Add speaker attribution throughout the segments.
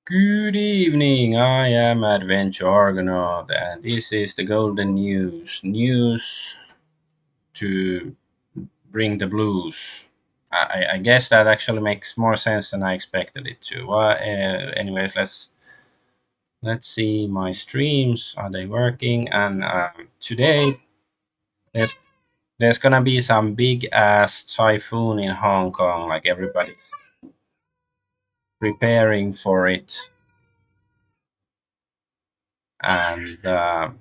Speaker 1: Good evening, I am Adventure Argonaut, and this is the golden news. News to bring the blues. I guess that actually makes more sense than I expected it to. Anyways, let's see my streams. Are they working? And today there's there's gonna be some big ass typhoon in Hong Kong. Like everybody's preparing for it, and but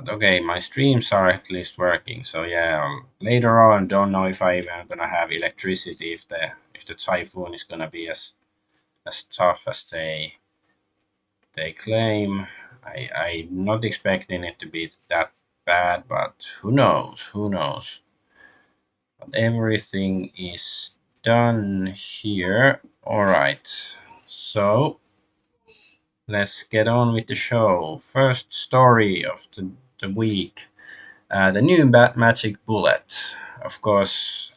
Speaker 1: okay, my streams are at least working. So yeah, later on, don't know if I even gonna have electricity if the typhoon is gonna be as tough as they claim. I'm not expecting it to be that bad, but who knows? Who knows? But everything is done here. All right. So let's get on with the show. First story of the week. The new magic bullet, of course,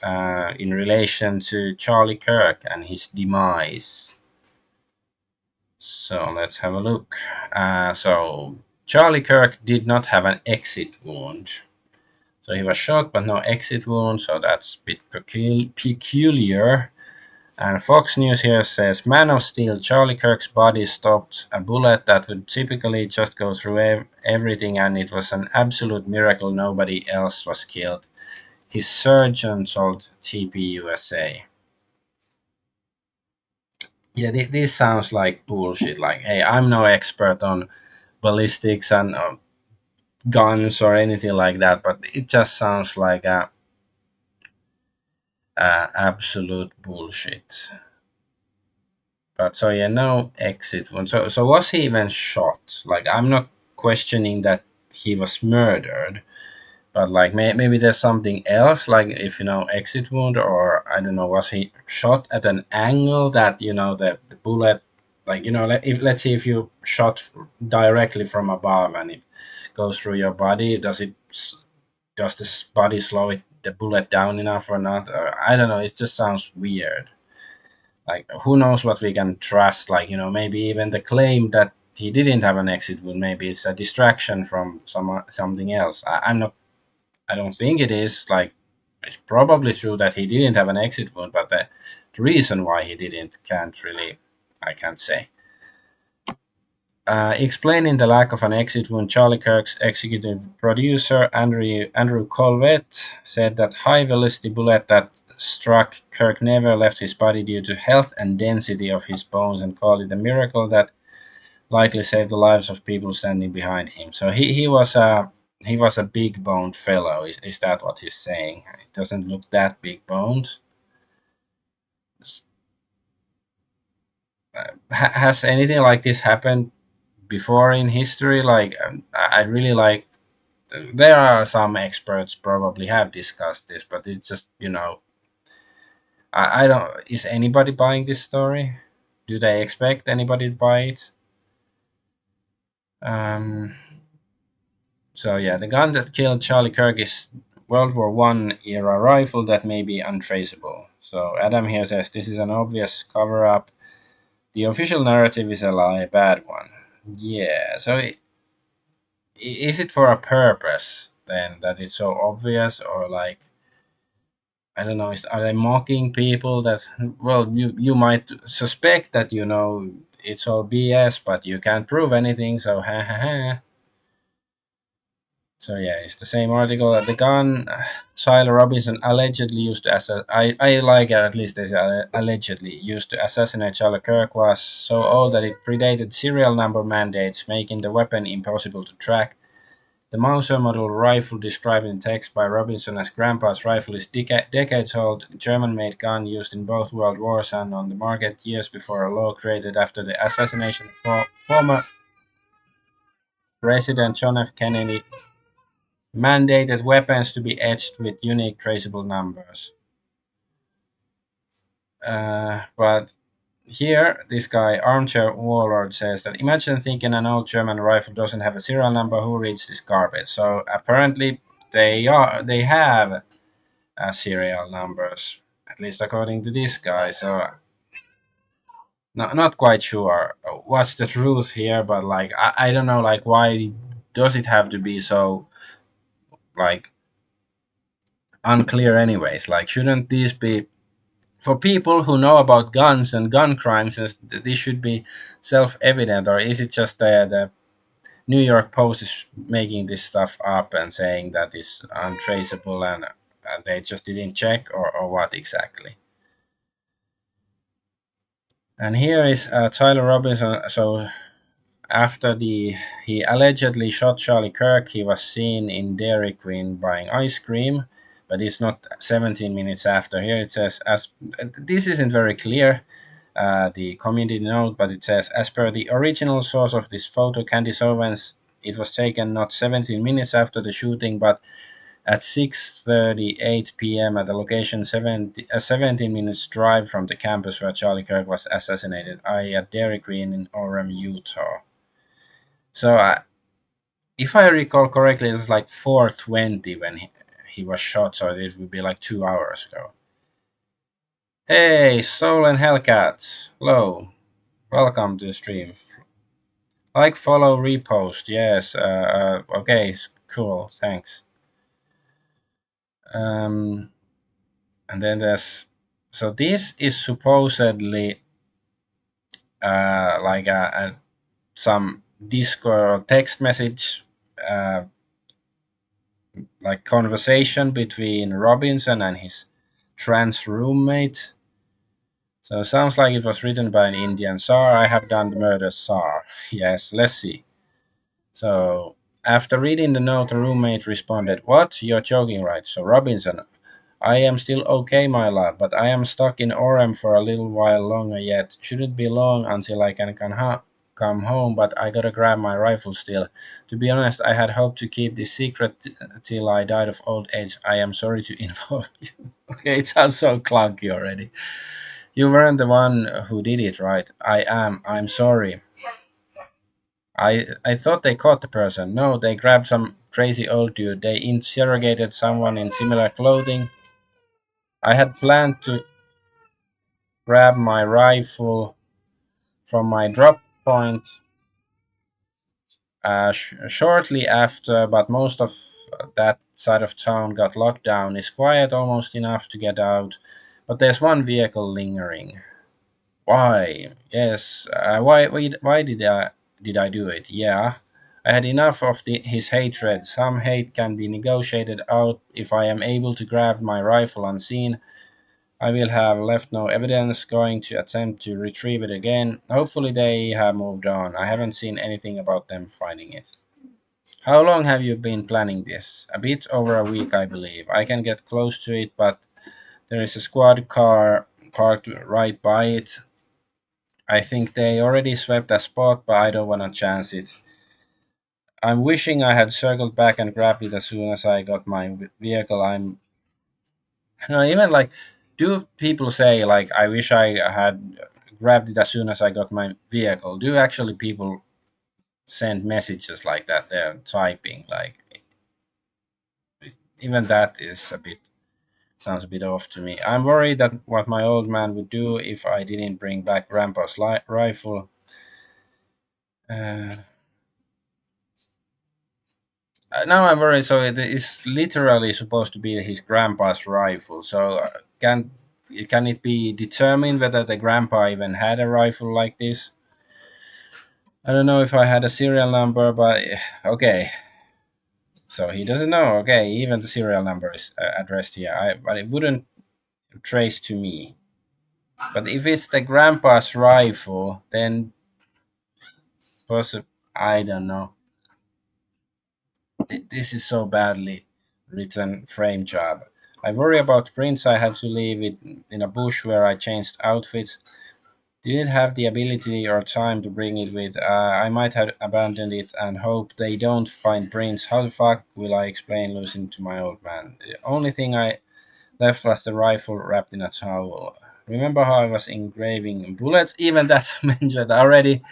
Speaker 1: in relation to Charlie Kirk and his demise. So let's have a look. So Charlie Kirk did not have an exit wound. So he was shot, but no exit wound. So that's a bit peculiar. And Fox News here says, Man of Steel, Charlie Kirk's body stopped a bullet that would typically just go through everything, and it was an absolute miracle nobody else was killed. His surgeon told TPUSA. Yeah, this sounds like bullshit. Like, hey, I'm no expert on ballistics and guns or anything like that, but it just sounds like a absolute bullshit. But so yeah, no exit one. So was he even shot? Like, I'm not questioning that he was murdered, but like maybe there's something else, like if exit wound, or I don't know, was he shot at an angle that the bullet, like let's say if you shot directly from above and it goes through your body, does this body slow the bullet down enough or not? Or I don't know, it just sounds weird. Like, who knows what we can trust? Like, maybe even the claim that he didn't have an exit wound, maybe it's a distraction from something else. I'm not, I don't think it is. Like, it's probably true that he didn't have an exit wound, but the reason why he didn't I can't say. Explaining the lack of an exit wound, Charlie Kirk's executive producer Andrew Colvett said that high velocity bullet that struck Kirk never left his body due to health and density of his bones, and called it a miracle that likely saved the lives of people standing behind him. So he was a big boned fellow. Is that what he's saying? It doesn't look that big boned. Has anything like this happened before in history? Like, I really like. There are some experts probably have discussed this, but it's just I don't. Is anybody buying this story? Do they expect anybody to buy it? Um, So yeah, the gun that killed Charlie Kirk is World War I era rifle that may be untraceable. So Adam here says this is an obvious cover up. The official narrative is a lie, a bad one. Yeah. So is it for a purpose then that it's so obvious, or like I don't know? Are they mocking people that you might suspect that it's all BS, but you can't prove anything. So ha ha ha. So yeah, it's the same article that the gun Tyler Robinson allegedly used to I like it, at least they say allegedly used to assassinate Charlie Kirk was so old that it predated serial number mandates, making the weapon impossible to track. The Mauser model rifle described in text by Robinson as Grandpa's rifle is decades old, German-made gun used in both World Wars and on the market years before a law created after the assassination of former President John F. Kennedy mandated weapons to be etched with unique traceable numbers. But here, this guy, Armchair Warlord, says that imagine thinking an old German rifle doesn't have a serial number. Who reads this garbage? So apparently, they have serial numbers, at least according to this guy. So not quite sure what's the truth here, but like I don't know, like why does it have to be so like unclear anyways? Like shouldn't these be for people who know about guns and gun crimes? This should be self-evident, or is it just the New York Post is making this stuff up and saying that it's untraceable and they just didn't check, or what exactly? And here is Tyler Robinson. So after he allegedly shot Charlie Kirk, he was seen in Dairy Queen buying ice cream, but it's not 17 minutes after. Here it says, as this isn't very clear, the community note, but it says, as per the original source of this photo, Candice Owens, it was taken not 17 minutes after the shooting, but at 6:38 p.m. at the location 17 minutes drive from the campus where Charlie Kirk was assassinated, i.e. at Dairy Queen in Orem, Utah. So if I recall correctly, it was like 4:20 when he was shot, so it would be like 2 hours ago. Hey, Soul and Hellcat, hello, welcome to the stream. Like, follow, repost, yes. Okay, cool, thanks. Um, and then there's so this is supposedly like some Discord or text message, uh, like conversation between Robinson and his trans roommate. So it sounds like it was written by an Indian. Sir, I have done the murder, sir. Yes, let's see. So after reading the note, the roommate responded, "What? You're joking, right?" So Robinson, "I am still okay, my love, but I am stuck in Orem for a little while longer yet. Shouldn't be long until I can come home, but I gotta grab my rifle still. To be honest, I had hoped to keep this secret till I died of old age. I am sorry to involve you." Okay, it sounds so clunky already. You weren't the one who did it, right? I am. I'm sorry. I thought they caught the person. No, they grabbed some crazy old dude. They interrogated someone in similar clothing. I had planned to grab my rifle from my drop point shortly after, but most of that side of town got locked down. It's quiet, almost enough to get out, but there's one vehicle lingering. Why? Yes. Why did I do it? Yeah. I had enough of his hatred. Some hate can be negotiated out if I am able to grab my rifle unseen. I will have left no evidence, going to attempt to retrieve it again. Hopefully, they have moved on. I haven't seen anything about them finding it. How long have you been planning this? A bit over a week, I believe. I can get close to it, but there is a squad car parked right by it. I think they already swept that spot, but I don't want to chance it. I'm wishing I had circled back and grabbed it as soon as I got my vehicle. Even like, do people say like, I wish I had grabbed it as soon as I got my vehicle? Do actually people send messages like that? They're typing like, even that is a bit sounds a bit off to me. I'm worried that what my old man would do if I didn't bring back Grandpa's rifle. Uh, Now I'm worried. So it is literally supposed to be his grandpa's rifle. So can it be determined whether the grandpa even had a rifle like this? I don't know if I had a serial number, but okay. So he doesn't know. Okay, even the serial number is addressed here. But it wouldn't trace to me. But if it's the grandpa's rifle, then I don't know. This is so badly written frame job. I worry about prints. I had to leave it in a bush where I changed outfits. Didn't have the ability or time to bring it with. I might have abandoned it and hope they don't find prints. How the fuck will I explain losing to my old man? The only thing I left was the rifle wrapped in a towel. Remember how I was engraving bullets? Even that's mentioned already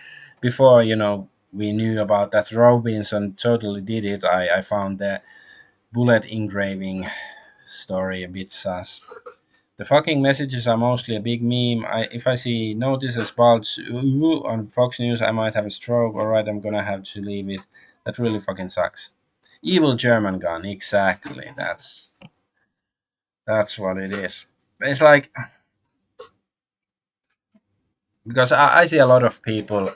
Speaker 1: before, we knew about that Robinson totally did it. I found the bullet engraving story a bit sus. The fucking messages are mostly a big meme. If I see notices bulge "Ooh" on Fox News, I might have a stroke. All right, I'm gonna have to leave it. That really fucking sucks. Evil German gun, exactly. That's what it is. It's like because I see a lot of people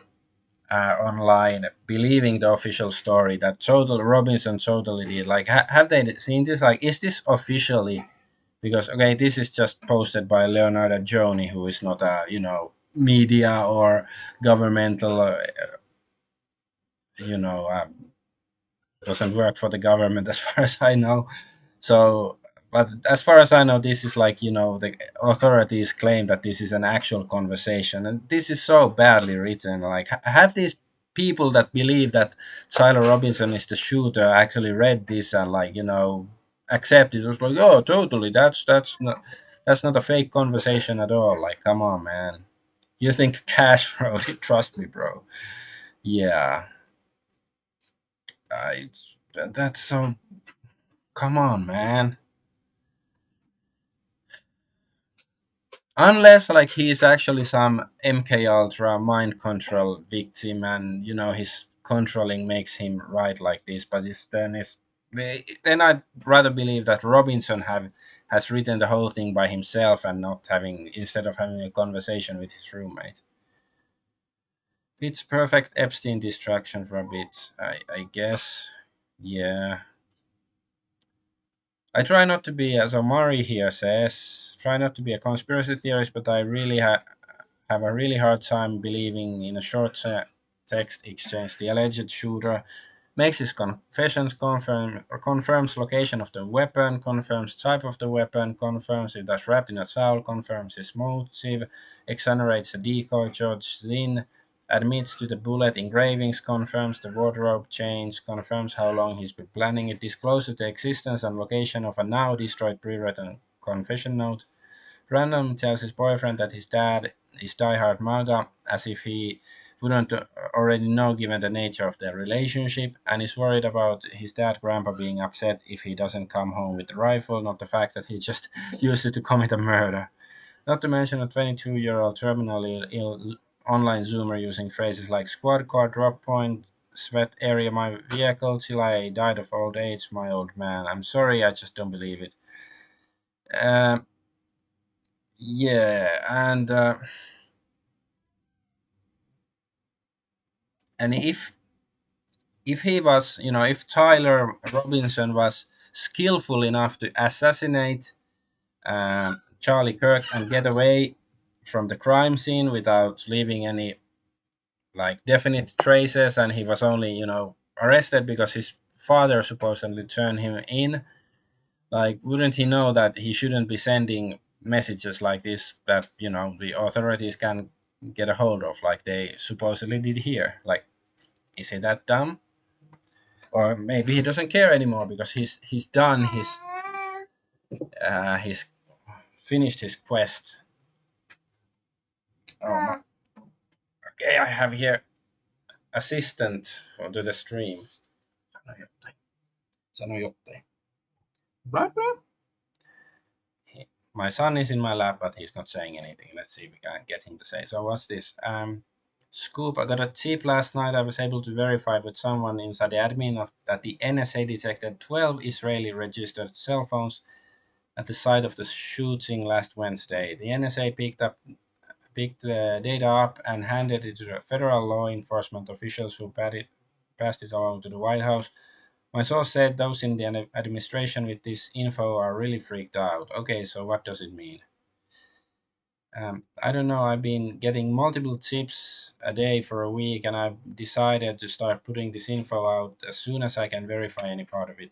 Speaker 1: online believing the official story that Total Robinson totally did. Like, have they seen this? Like, is this officially? Because okay, this is just posted by Leonardo Joni, who is not a media or governmental, you know, doesn't work for the government as far as I know. So, but as far as I know, this is like the authorities claim that this is an actual conversation, and this is so badly written. Like, have these people that believe that Tyler Robinson is the shooter actually read this and accept it? It was like, oh, totally. That's not a fake conversation at all. Like, come on, man. You think cash wrote it? Trust me, bro. Yeah, I. That's so. Come on, man. Unless like he is actually some MK Ultra mind control victim, and his controlling makes him write like this. But then I'd rather believe that Robinson have has written the whole thing by himself and not having instead of having a conversation with his roommate. It's perfect Epstein distraction for a bit, I guess. Yeah. I try not to be, as Omari here says, try not to be a conspiracy theorist, but I really have a really hard time believing in a short text exchange. The alleged shooter makes his confessions, confirms location of the weapon, confirms type of the weapon, confirms it was wrapped in a towel, confirms his motive, exonerates a decoy, George Zinn, admits to the bullet engravings, confirms the wardrobe change, confirms how long he's been planning it, discloses the existence and location of a now destroyed pre-written confession note, Random tells his boyfriend that his dad is diehard MAGA, as if he wouldn't already know given the nature of their relationship, and is worried about his dad grandpa being upset if he doesn't come home with the rifle, not the fact that he just used it to commit a murder. Not to mention a 22-year-old terminally ill online Zoomer using phrases like squad car, drop point, sweat area my vehicle till I died of old age, my old man. I'm sorry, I just don't believe it. Um, yeah, and if he was, if Tyler Robinson was skillful enough to assassinate Charlie Kirk and get away from the crime scene without leaving any like definite traces, and he was only arrested because his father supposedly turned him in, like wouldn't he know that he shouldn't be sending messages like this that the authorities can get a hold of like they supposedly did here? Like, is he that dumb? Or maybe he doesn't care anymore because he's done his finished his quest. Oh my. Okay, I have here assistant for to the stream. Sano jotain. Sano jotain. Blah, blah. My son is in my lap, but he's not saying anything. Let's see if we can get him to say. So what's this? Scoop, I got a tip last night. I was able to verify with someone inside the admin that the NSA detected 12 Israeli registered cell phones at the site of the shooting last Wednesday. The NSA picked the data up and handed it to the federal law enforcement officials who passed it along to the White House. My source said those in the administration with this info are really freaked out. Okay, so what does it mean? I don't know. I've been getting multiple tips a day for a week, and I've decided to start putting this info out as soon as I can verify any part of it.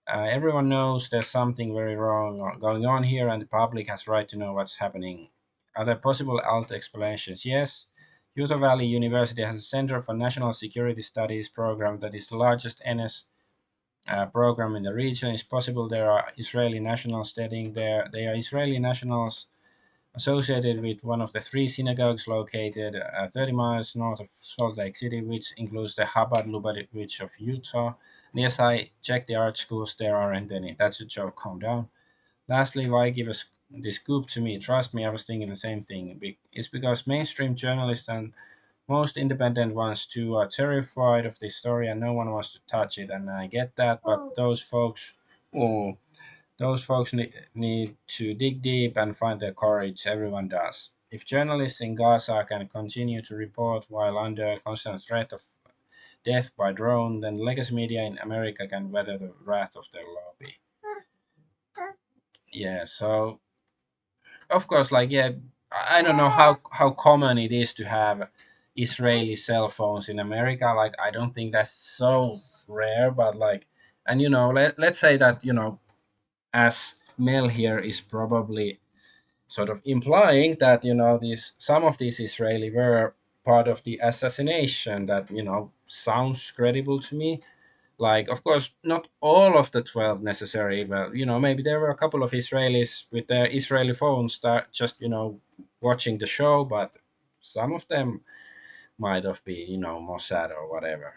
Speaker 1: Everyone knows there's something very wrong going on here, and the public has right to know what's happening. Are there possible alt explanations? Yes. Utah Valley University has a Center for National Security Studies program that is the largest NS program in the region. It's possible there are Israeli nationals studying there. They are Israeli nationals associated with one of the three synagogues located 30 miles north of Salt Lake City, which includes the Chabad Lubavitch of Utah. And yes, I checked the art schools, there aren't any. That's a joke, calm down. Lastly, why give a this scoop to me. Trust me, I was thinking the same thing. It's because mainstream journalists and most independent ones too are terrified of this story and no one wants to touch it. And I get that, but oh, those folks need to dig deep and find their courage. Everyone does. If journalists in Gaza can continue to report while under constant threat of death by drone, then legacy media in America can weather the wrath of their lobby. Yeah, so of course, like, yeah, I don't know how common it is to have Israeli cell phones in America. Like, I don't think that's so rare, but like, and let's say that, as Mel here is probably sort of implying that, these some of these Israeli were part of the assassination. That, sounds credible to me. Like, of course, not all of the 12 necessary, but maybe there were a couple of Israelis with their Israeli phones that just, watching the show, but some of them might have been, Mossad or whatever.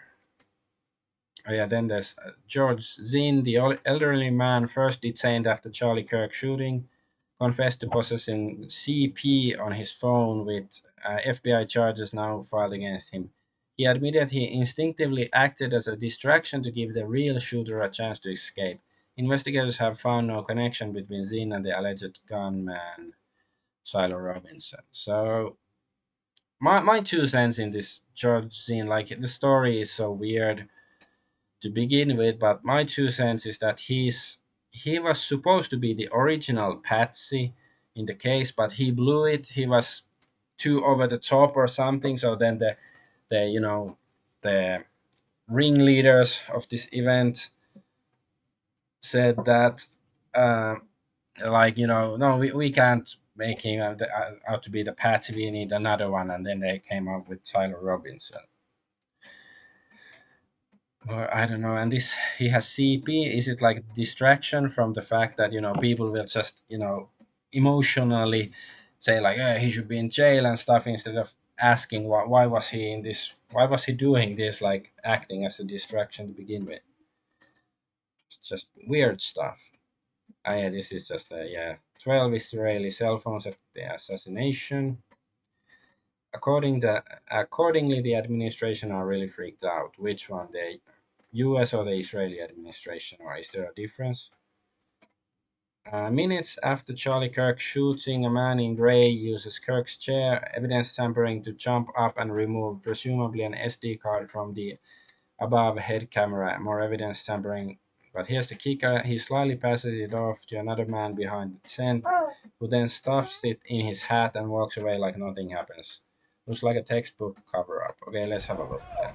Speaker 1: Oh, yeah, then there's George Zinn, the elderly man first detained after Charlie Kirk shooting, confessed to possessing CP on his phone, with FBI charges now filed against him. He admitted he instinctively acted as a distraction to give the real shooter a chance to escape. Investigators have found no connection between Zinn and the alleged gunman, Silo Robinson. So, my 2 cents in this George Zinn, like, the story is so weird to begin with, but my 2 cents is that he was supposed to be the original patsy in the case, but he blew it. He was too over the top or something. So then the the ringleaders of this event said that, uh, like, no, we can't make him out to be the patsy. We need another one, and then they came up with Tyler Robinson. Or I don't know. And this, he has CP. Is it like distraction from the fact that, people will just, emotionally say like, he should be in jail and stuff, instead of asking why was he in this? Why was he doing this? Like, acting as a distraction to begin with. It's just weird stuff. Yeah, this is just a, yeah, 12 Israeli cell phones at the assassination. Accordingly, the administration are really freaked out. Which one, the U.S. or the Israeli administration, or is there a difference? Minutes after Charlie Kirk shooting, a man in gray uses Kirk's chair, evidence tampering, to jump up and remove presumably an SD card from the above head camera. More evidence tampering. But here's the kicker: he slyly passes it off to another man behind the tent, who then stuffs it in his hat and walks away like nothing happens. Looks like a textbook cover up. Okay, let's have a look then.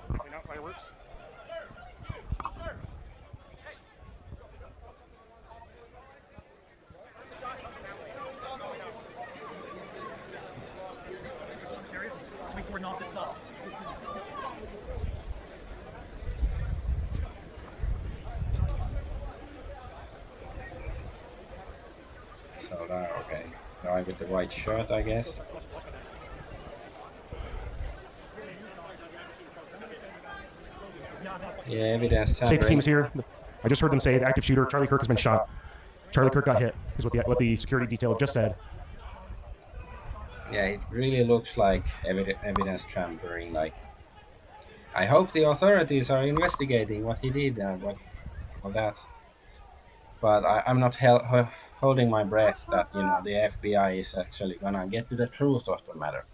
Speaker 1: So there, okay. Guy with the white shirt, I guess. Yeah, evidence
Speaker 2: Safety team
Speaker 1: tampering.
Speaker 2: is here. I just heard them say the active shooter, Charlie Kirk, has been shot. Charlie Kirk got hit, is what the security detail just said.
Speaker 1: Yeah, it really looks like evidence tampering. Like, I hope the authorities are investigating what he did and what all that. But I'm not holding my breath that, the FBI is actually gonna get to the truth of the matter.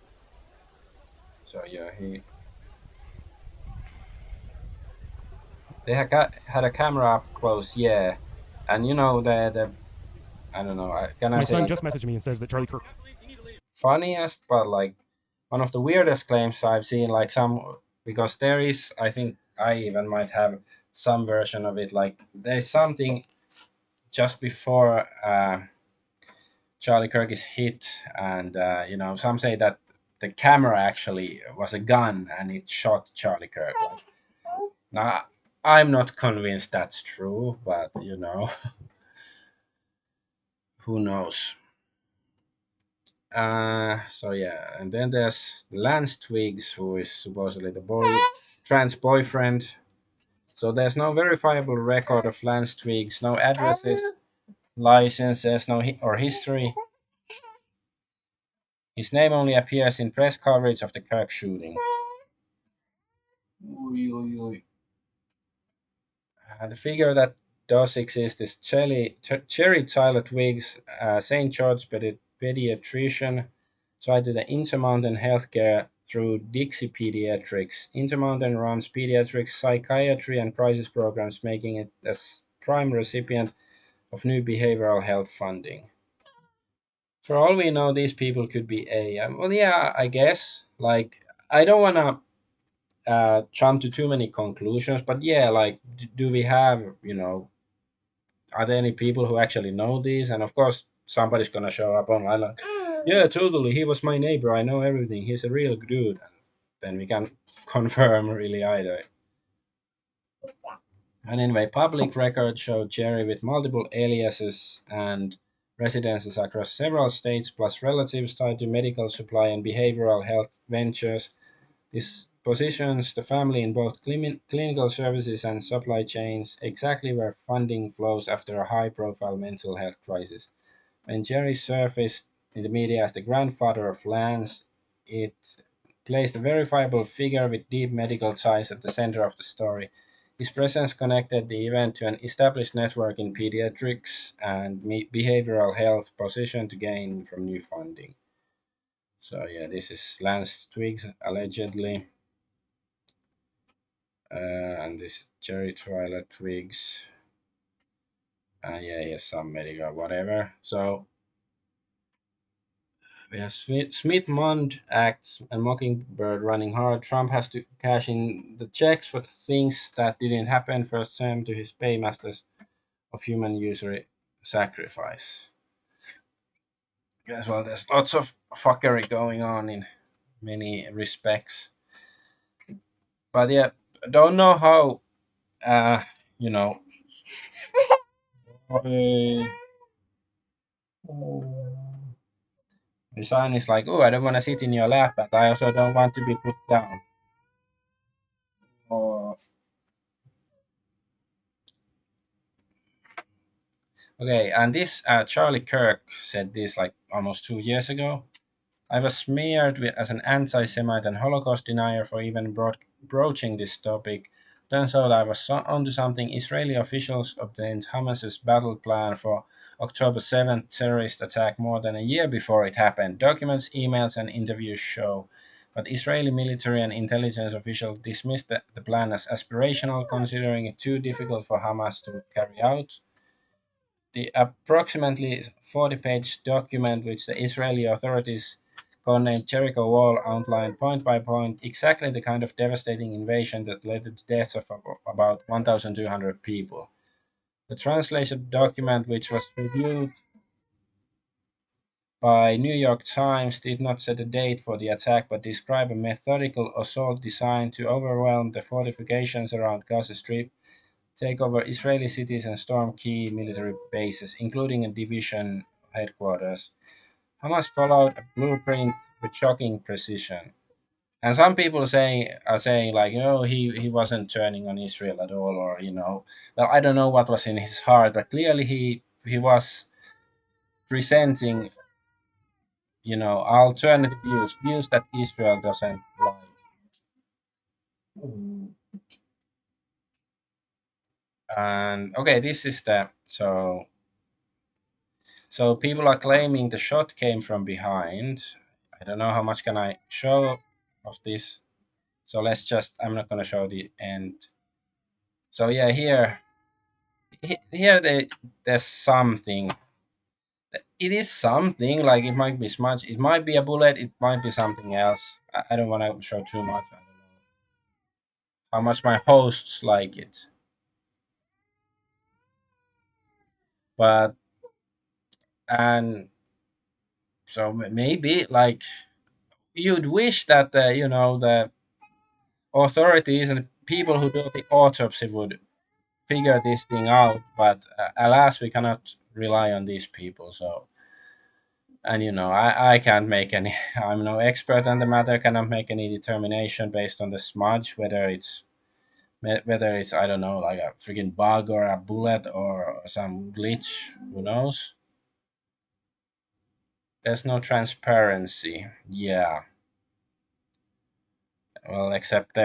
Speaker 1: So yeah, they had a camera up close, yeah, and the I don't know. Can I
Speaker 2: My
Speaker 1: say
Speaker 2: son just messaged me and says that Charlie Kirk.
Speaker 1: funniest, but like one of the weirdest claims I've seen, like some, because there is, I think I even might have some version of it. Like, there's something just before Charlie Kirk is hit, and some say that the camera actually was a gun and it shot Charlie Kirk. Like, now, I'm not convinced that's true, but who knows? So yeah, and then there's Lance Twigs, who is supposedly the trans boyfriend. So there's no verifiable record of Lance Twigs, no addresses, licenses, no or history. His name only appears in press coverage of the Kirk shooting. Oi, oi, oi. The figure that does exist is Cherry Tyler Twiggs, St. George pediatrician, cited the Intermountain Healthcare through Dixie Pediatrics. Intermountain runs pediatrics, psychiatry, and crisis programs, making it a prime recipient of new behavioral health funding. For all we know, these people could be well, yeah, I guess. Like, I don't want to jump to too many conclusions, but yeah, like, do we have, are there any people who actually know this? And of course, somebody's gonna show up online like, yeah, totally, he was my neighbor, I know everything, he's a real dude. Then we can confirm really either. And anyway, public records show Jerry with multiple aliases and residences across several states, plus relatives tied to medical supply and behavioral health ventures. This positions the family in both clinical services and supply chains, exactly where funding flows after a high profile mental health crisis. When Jerry surfaced in the media as the grandfather of Lance, it placed a verifiable figure with deep medical ties at the center of the story. His presence connected the event to an established network in pediatrics and behavioral health positioned to gain from new funding. So yeah, this is Lance Twiggs allegedly, and this Jerry Twyla Twigs. Yeah, he has some medical whatever. So we have Smith Mund acts and Mockingbird running hard. Trump has to cash in the checks for things that didn't happen first term to his paymasters of human usury sacrifice. As well, there's lots of fuckery going on in many respects. But yeah, I don't know how, uh, you know, uh, the son is like, oh, I don't want to sit in your lap, but I also don't want to be put down. Or okay, and this Charlie Kirk said this like almost 2 years ago. I was smeared as an anti-Semite and Holocaust denier for even broaching this topic. Turns out I was onto something. Israeli officials obtained Hamas's battle plan for October 7th terrorist attack more than a year before it happened. Documents, emails, and interviews show. But Israeli military and intelligence officials dismissed the plan as aspirational, considering it too difficult for Hamas to carry out. The approximately 40-page document which the Israeli authorities codenamed Jericho Wall outlined point by point exactly the kind of devastating invasion that led to the deaths of about 1,200 people. The translated document, which was reviewed by New York Times, did not set a date for the attack but described a methodical assault designed to overwhelm the fortifications around Gaza Strip, take over Israeli cities, and storm key military bases, including a division headquarters. Hamas followed a blueprint with shocking precision. And some people are saying like, he wasn't turning on Israel at all, or well, I don't know what was in his heart, but clearly he was presenting, alternative views that Israel doesn't like. And okay, this is the so people are claiming the shot came from behind. I don't know how much can I show of this. So let's just, I'm not going to show the end. So yeah, here there's something. It is something, like it might be smudge. It might be a bullet. It might be something else. I don't want to show too much. I don't know how much my hosts like it. But, and so maybe like you'd wish that, the authorities and people who do the autopsy would figure this thing out, but alas, we cannot rely on these people. So, and I can't make any. I'm no expert on the matter. Cannot make any determination based on the smudge whether it's I don't know, like a freaking bug or a bullet or some glitch. Who knows? There's no transparency. Yeah. Well, except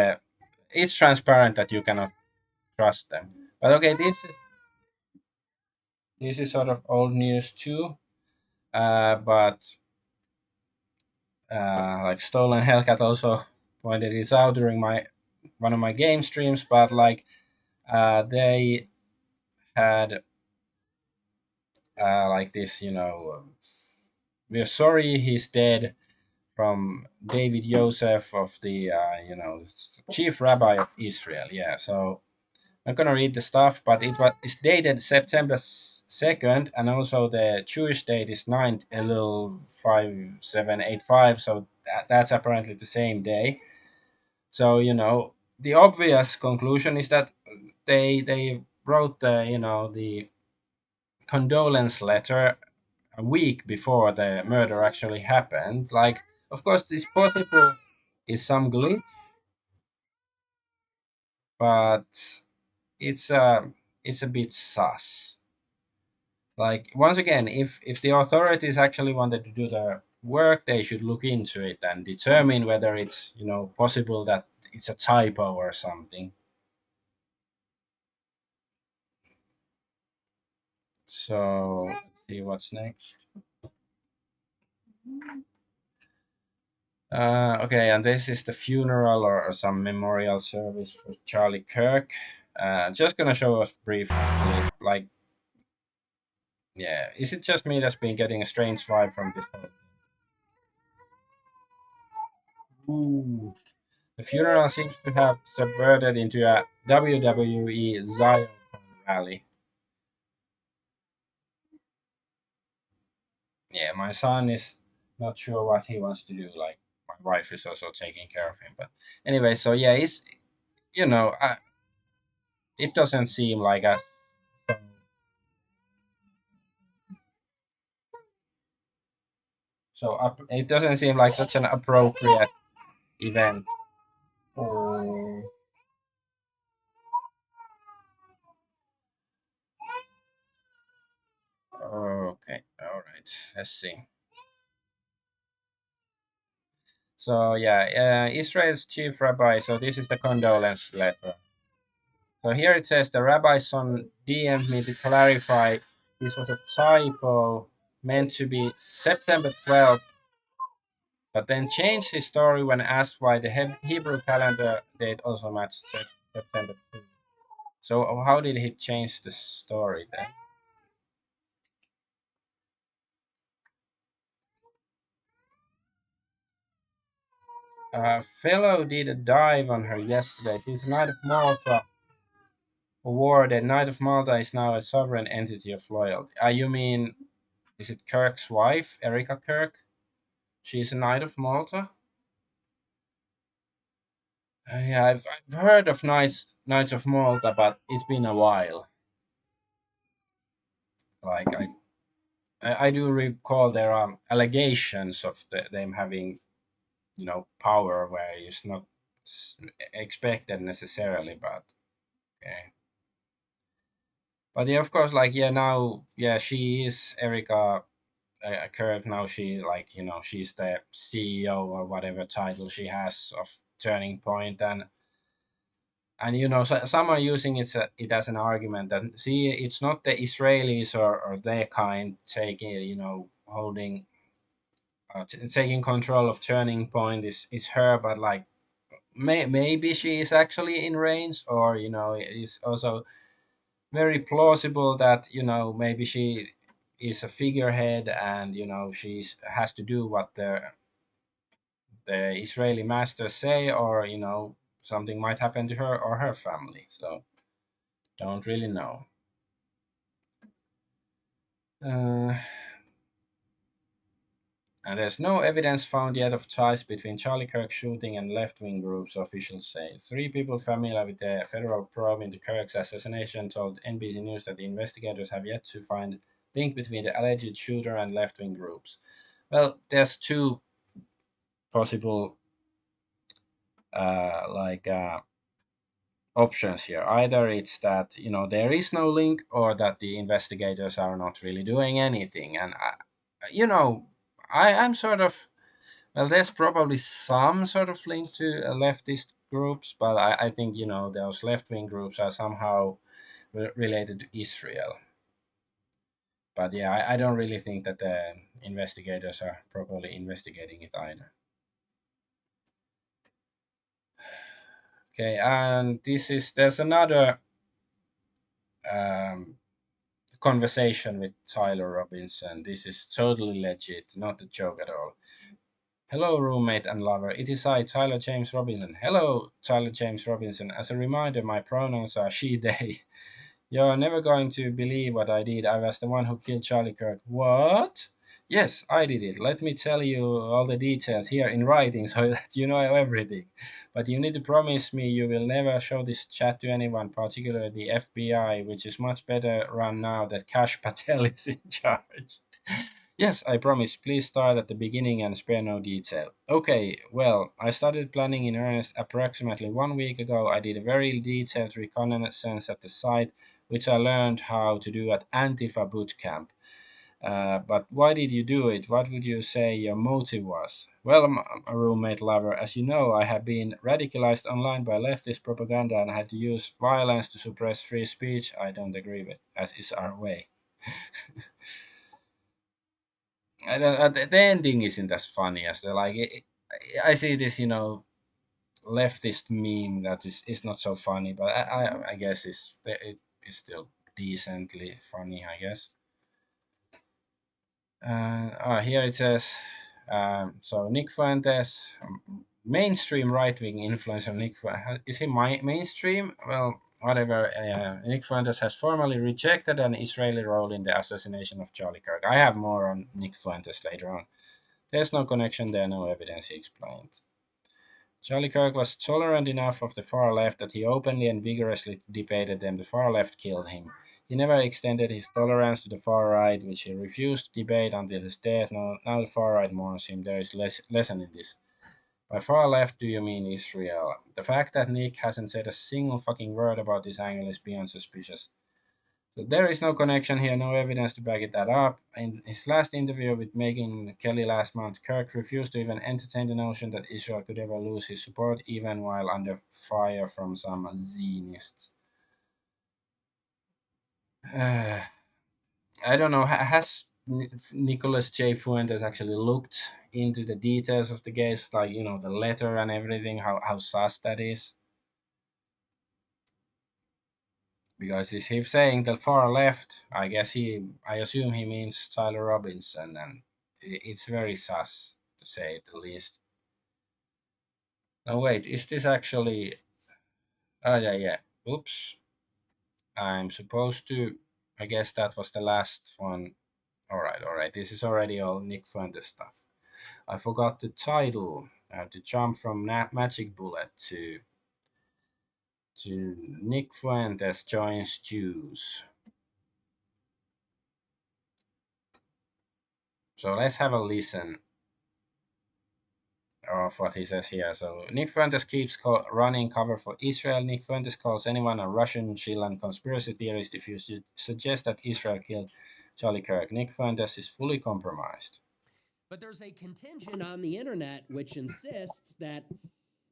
Speaker 1: it's transparent that you cannot trust them. But okay, this is sort of old news too. But like Stolen Hellcat also pointed this out during my one of my game streams. But like they had like this, we're sorry he's dead from David Yosef of the chief rabbi of Israel. Yeah, so I'm not gonna read the stuff, but it's dated September 2nd, and also the Jewish date is 9th Elul 5785. So that's apparently the same day. So the obvious conclusion is that they wrote the condolence letter a week before the murder actually happened. Like, of course, this possible is some glitch, but it's a it's a bit sus. Like once again, if the authorities actually wanted to do the work, they should look into it and determine whether it's possible that it's a typo or something. So let's see what's next. Okay, and this is the funeral or some memorial service for Charlie Kirk. Just gonna show us brief clip. Like, yeah, is it just me that's been getting a strange vibe from this whole? Ooh. The funeral seems to have subverted into a WWE Zion rally. Yeah, my son is not sure what he wants to do. Like, my wife is also taking care of him. But anyway, so yeah, it's you know, I, it doesn't seem like a it doesn't seem like such an appropriate event. Oh, okay, all right. Let's see. So yeah, Israel's chief rabbi. So this is the condolence letter. So here it says the rabbi's son DM'd me to clarify this was a typo meant to be September 12th, but then changed his story when asked why the Hebrew calendar date also matched September 2. So how did he change the story then? A fellow did a dive on her yesterday. She's Knight of Malta awarded. Knight of Malta is now a sovereign entity of loyalty. You mean, is it Kirk's wife, Erica Kirk? She's a Knight of Malta? Yeah, I've heard of Knights of Malta, but it's been a while. Like I do recall there are allegations of them having power where it's not expected necessarily, but okay. But yeah, of course, like yeah, now yeah, she is Erica Kirk. Now she like she's the CEO or whatever title she has of Turning Point, and some are using it as an argument that see it's not the Israelis or their kind taking holding taking control of Turning Point is her, but like maybe she is actually in range, or it's also very plausible that maybe she is a figurehead and she's has to do what the Israeli masters say, or something might happen to her or her family. So don't really know. Uh, and there's no evidence found yet of ties between Charlie Kirk's shooting and left-wing groups, officials say. Three people familiar with the federal probe into Kirk's assassination told NBC News that the investigators have yet to find link between the alleged shooter and left-wing groups. Well, there's two possible like options here. Either it's that there is no link, or that the investigators are not really doing anything. And you know, I'm sort of, well, there's probably some sort of link to leftist groups, but I think those left wing groups are somehow related to Israel. But yeah, I don't really think that the investigators are properly investigating it either. Okay, and there's another um, conversation with Tyler Robinson. This is totally legit, not a joke at all. Hello, roommate and lover. It is I, Tyler James Robinson. Hello, Tyler James Robinson. As a reminder, my pronouns are she, they. You're never going to believe what I did. I was the one who killed Charlie Kirk. What? Yes, I did it. Let me tell you all the details here in writing so that you know everything. But you need to promise me you will never show this chat to anyone, particularly the FBI, which is much better run now that Cash Patel is in charge. Yes, I promise. Please start at the beginning and spare no detail. Okay, well, I started planning in earnest approximately 1 week ago. I did a very detailed reconnaissance at the site, which I learned how to do at Antifa boot camp. But why did you do it? What would you say your motive was? Well, a roommate lover. As you know, I have been radicalized online by leftist propaganda and had to use violence to suppress free speech. I don't agree with, as is our way. The ending isn't as funny as the like. I see this, leftist meme that is not so funny, but I guess it is still decently funny, I guess. Here it says, so Nick Fuentes, mainstream right wing influencer Nick Fuentes, is he mainstream? Well, whatever. Nick Fuentes has formally rejected an Israeli role in the assassination of Charlie Kirk. I have more on Nick Fuentes later on. There's no connection there, no evidence, he explained. Charlie Kirk was tolerant enough of the far left that he openly and vigorously debated them. The far left killed him. He never extended his tolerance to the far right, which he refused to debate until his death. Now the far right mourns him. There is less lesson in this. By far left, do you mean Israel? The fact that Nick hasn't said a single fucking word about this angle is beyond suspicious. So there is no connection here, no evidence to back it that up. In his last interview with Megan Kelly last month, Kirk refused to even entertain the notion that Israel could ever lose his support, even while under fire from some Zionists. Uh, I don't know. Has Nicholas J. Fuentes actually looked into the details of the case, like the letter and everything? How sus that is? Because is he saying the far left? I assume he means Tyler Robinson, and it's very sus to say the least. No, wait, is this actually? Oh yeah, yeah. Oops, I'm supposed to. I guess that was the last one. All right. This is already all Nick Fuentes stuff. I forgot the title. To jump from Magic Bullet to Nick Fuentes joins Jews. So let's have a listen of what he says here. So Nick Fuentes keeps running cover for Israel. Nick Fuentes calls anyone a Russian shill and conspiracy theorist if you suggest that Israel killed Charlie Kirk. Nick Fuentes is fully compromised.
Speaker 3: But there's a contingent on the internet which insists that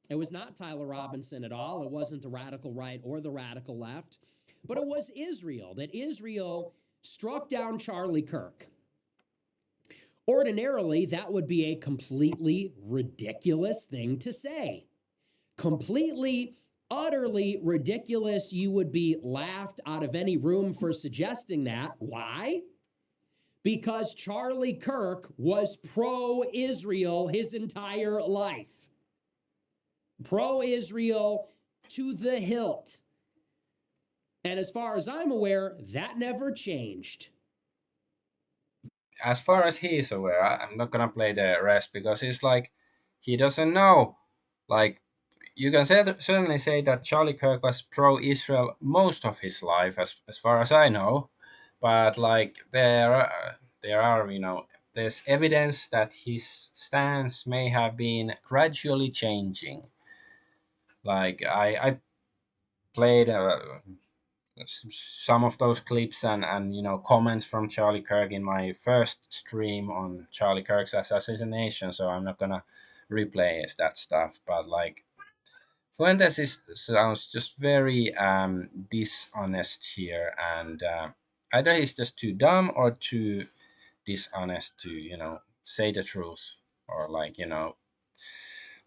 Speaker 3: it was not Tyler Robinson at all. It wasn't the radical right or the radical left, but it was Israel, that Israel struck down Charlie Kirk. Ordinarily, that would be a completely ridiculous thing to say. Completely, utterly ridiculous. You would be laughed out of any room for suggesting that. Why? Because Charlie Kirk was pro-Israel his entire life. Pro-Israel to the hilt. And as far as I'm aware, that never changed.
Speaker 1: As far as he is aware, I'm not gonna play the rest because it's like he doesn't know. Like you can certainly say that Charlie Kirk was pro-Israel most of his life, as far as I know. But like there are there's evidence that his stance may have been gradually changing. Like I played some of those clips and comments from Charlie Kirk in my first stream on Charlie Kirk's assassination, so I'm not gonna replay that stuff. But like Fuentes sounds just very dishonest here, and either he's just too dumb or too dishonest to say the truth, or like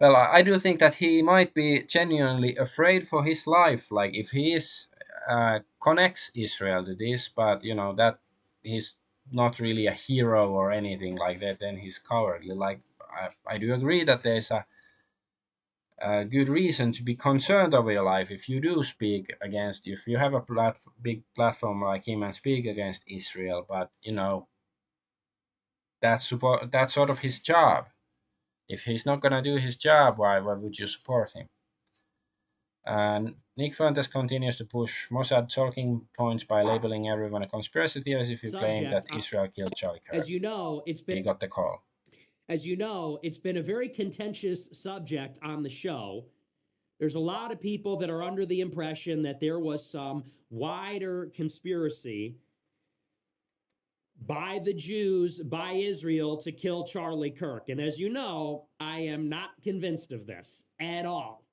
Speaker 1: well, I do think that he might be genuinely afraid for his life. Like if he is connects Israel to this, but that he's not really a hero or anything like that, then he's cowardly. Like I do agree that there's a good reason to be concerned over your life if you do speak against, if you have a big platform like him and speak against Israel. But that's sort of his job. If he's not gonna do his job, why would you support him? And Nick Fuentes continues to push Mossad talking points by labeling everyone a conspiracy theorist if you claim that
Speaker 3: Subject.
Speaker 1: Israel killed Charlie Kirk.
Speaker 3: As you know,
Speaker 1: He got the call.
Speaker 3: as you know, it's been a very contentious subject on the show. There's a lot of people that are under the impression that there was some wider conspiracy by the Jews, by Israel, to kill Charlie Kirk. And as you know, I am not convinced of this at all.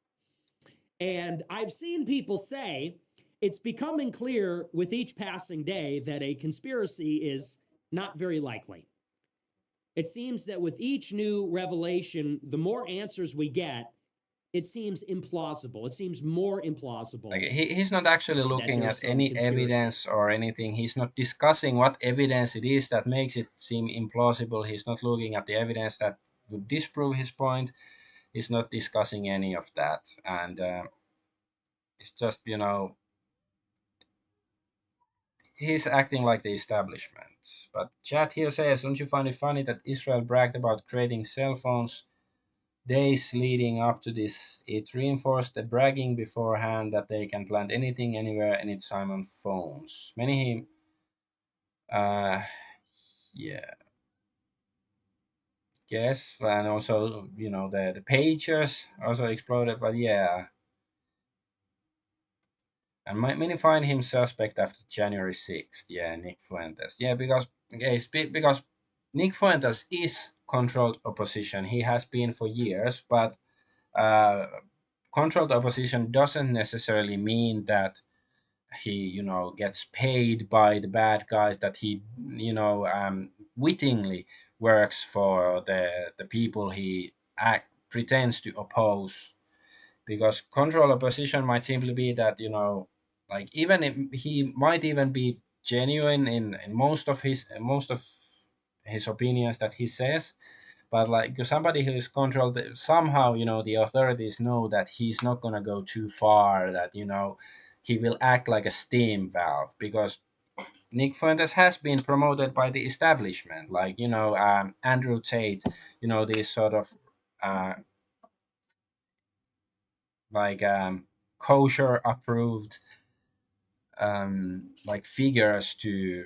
Speaker 3: And I've seen people say it's becoming clear with each passing day that a conspiracy is not very likely. It seems that with each new revelation, the more answers we get, it seems implausible. It seems more implausible.
Speaker 1: Like he's not actually looking
Speaker 3: there's
Speaker 1: at
Speaker 3: some
Speaker 1: any
Speaker 3: conspiracy.
Speaker 1: evidence or anything. He's not discussing what evidence it is that makes it seem implausible. He's not looking at the evidence that would disprove his point. He's not discussing any of that. And it's just, he's acting like the establishment. But chat here says, don't you find it funny that Israel bragged about creating cell phones days leading up to this? It reinforced the bragging beforehand that they can plant anything, anywhere, anytime on phones. Many, yeah, yes, and also the pagers also exploded. But yeah, and many find him suspect after January 6th. Yeah, Nick Fuentes. Yeah, because because Nick Fuentes is controlled opposition. He has been for years, but uh, controlled opposition doesn't necessarily mean that he gets paid by the bad guys, that he wittingly works for the people he pretends to oppose. Because control opposition might simply be that like even if he might even be genuine in most of his opinions that he says, but like somebody who is controlled, somehow the authorities know that he's not going to go too far, that he will act like a steam valve. Because Nick Fuentes has been promoted by the establishment, like Andrew Tate, these sort of uh, like kosher approved like figures to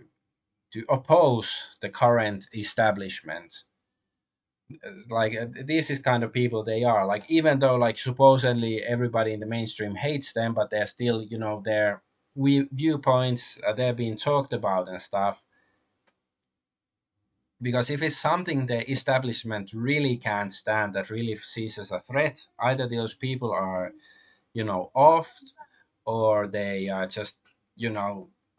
Speaker 1: oppose the current establishment. Like this is kind of people they are, like even though like supposedly everybody in the mainstream hates them, but they're still their viewpoints, they're being talked about and stuff. Because if it's something the establishment really can't stand, that really sees as a threat, either those people are off, or they are just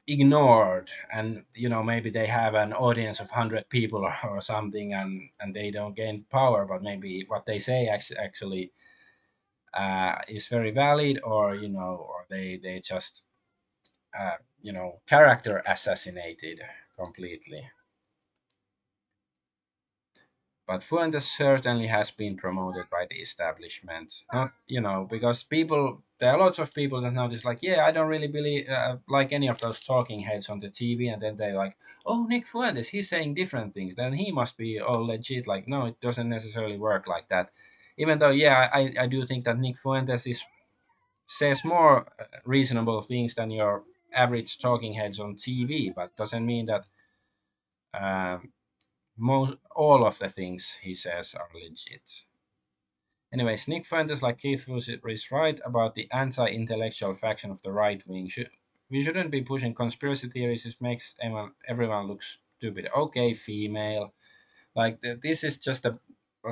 Speaker 1: ignored, and maybe they have an audience of 100 people or something, and they don't gain power, but maybe what they say actually is very valid, or they just character assassinated completely. But Fuentes certainly has been promoted by the establishment. Not, because people, there are lots of people that notice, like, yeah, I don't really believe, like any of those talking heads on the TV, and then they're like, oh, Nick Fuentes, he's saying different things, then he must be all legit. Like, no, it doesn't necessarily work like that. Even though, yeah, I do think that Nick Fuentes says more reasonable things than your average talking heads on TV, but doesn't mean that um, most all of the things he says are legit. Anyways, Nick Fuentes, like Keith Fuss, is right about the anti-intellectual faction of the right wing. We shouldn't be pushing conspiracy theories. It makes everyone look stupid. Okay, female. Like this is just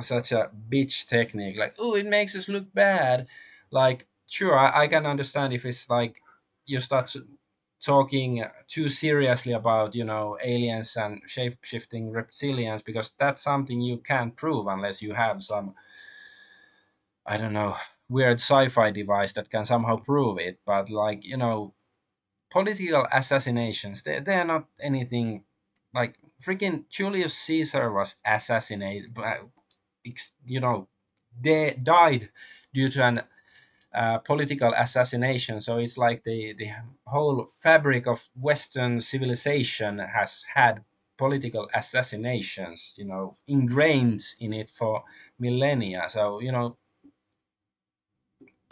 Speaker 1: such a bitch technique. Like, oh, it makes us look bad. Like, sure, I can understand if it's like you start talking too seriously about aliens and shape shifting reptilians, because that's something you can't prove unless you have some, I don't know, weird sci-fi device that can somehow prove it. But like, political assassinations, they're not anything. Like freaking Julius Caesar was assassinated, you know they died due to an political assassination. So it's like the whole fabric of Western civilization has had political assassinations, ingrained in it for millennia. So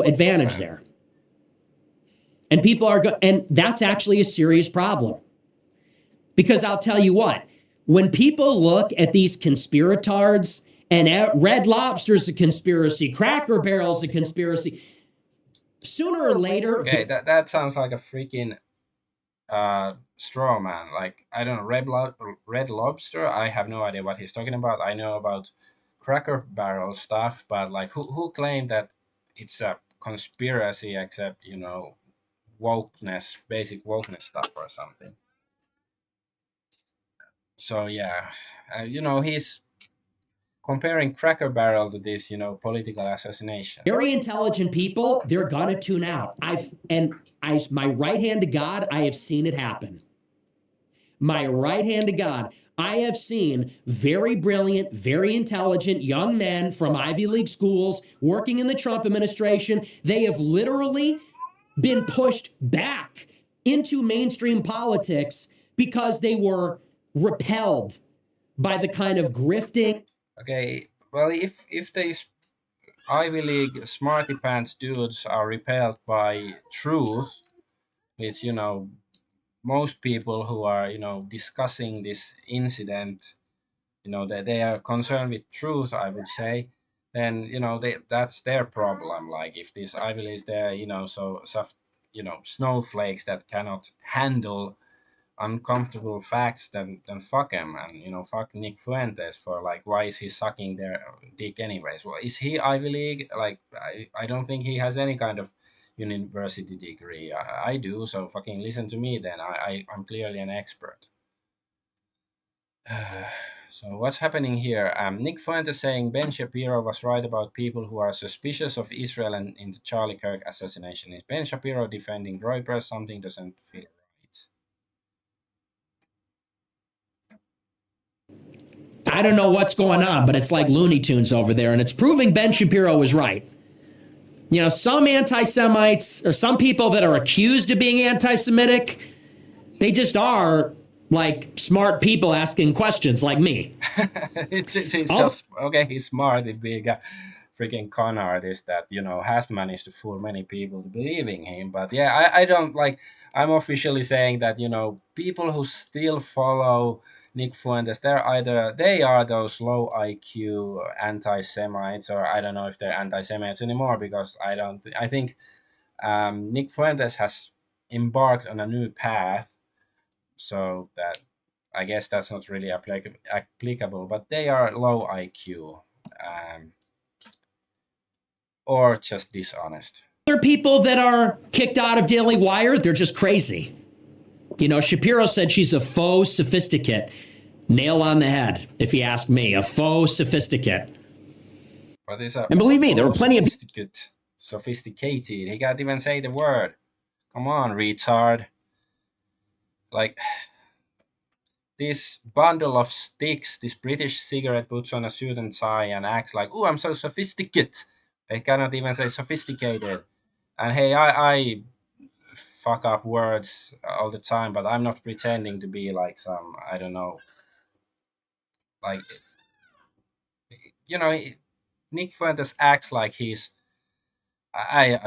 Speaker 3: Advantage there. And people are and that's actually a serious problem. Because I'll tell you what, when people look at these conspiratards and Red Lobster's a conspiracy, Cracker Barrel's a conspiracy, sooner or later.
Speaker 1: Okay, that sounds like a freaking straw man. Like, I don't know, Red Lobster. I have no idea what he's talking about. I know about Cracker Barrel stuff, but like, who claimed that it's a conspiracy except wokeness, basic wokeness stuff or something. So yeah, he's comparing Cracker Barrel to this, political assassination.
Speaker 3: Very intelligent people, they're gonna tune out. My right hand to God, I have seen it happen. My right hand to God, I have seen very brilliant, very intelligent young men from Ivy League schools working in the Trump administration. They have literally been pushed back into mainstream politics because they were repelled by the kind of grifting.
Speaker 1: Okay, well, if these Ivy League smarty pants dudes are repelled by truth, which most people who are discussing this incident, that they are concerned with truth, I would say, then that's their problem. Like, if these Ivy Leagues, they're so soft, snowflakes that cannot handle uncomfortable facts, then fuck him. And fuck Nick Fuentes for, like, why is he sucking their dick anyways? Well, is he Ivy League? Like, I don't think he has any kind of university degree. I do, so fucking listen to me then. I'm clearly an expert. So what's happening here? Nick Fuentes saying Ben Shapiro was right about people who are suspicious of Israel and in the Charlie Kirk assassination. Is Ben Shapiro defending Reuters? Something doesn't feel right.
Speaker 3: I don't know what's going on, but it's like Looney Tunes over there, and it's proving Ben Shapiro was right. Some anti-Semites, or some people that are accused of being anti-Semitic, they just are like smart people asking questions like me.
Speaker 1: it's just okay. He's smart. He's being a freaking con artist that has managed to fool many people to believing him. But yeah, I don't like. I'm officially saying that people who still follow Nick Fuentes, they are those low IQ anti-Semites, or I don't know if they're anti-Semites anymore, because I think Nick Fuentes has embarked on a new path, so that I guess that's not really applicable, but they are low IQ, or just dishonest.
Speaker 3: Other people that are kicked out of Daily Wire, they're just crazy. Shapiro said she's a faux sophisticate. Nail on the head, if you ask me, a faux sophisticate.
Speaker 1: What is a
Speaker 3: And believe me, there were plenty of
Speaker 1: sophisticated. He can't even say the word. Come on, retard. Like, this bundle of sticks, this British cigarette, puts on a suit and tie and acts like, oh, I'm so sophisticated. They cannot even say sophisticated. And hey, I fuck up words all the time, but I'm not pretending to be like some, I don't know, like, you know, Nick Fuentes acts like he's, I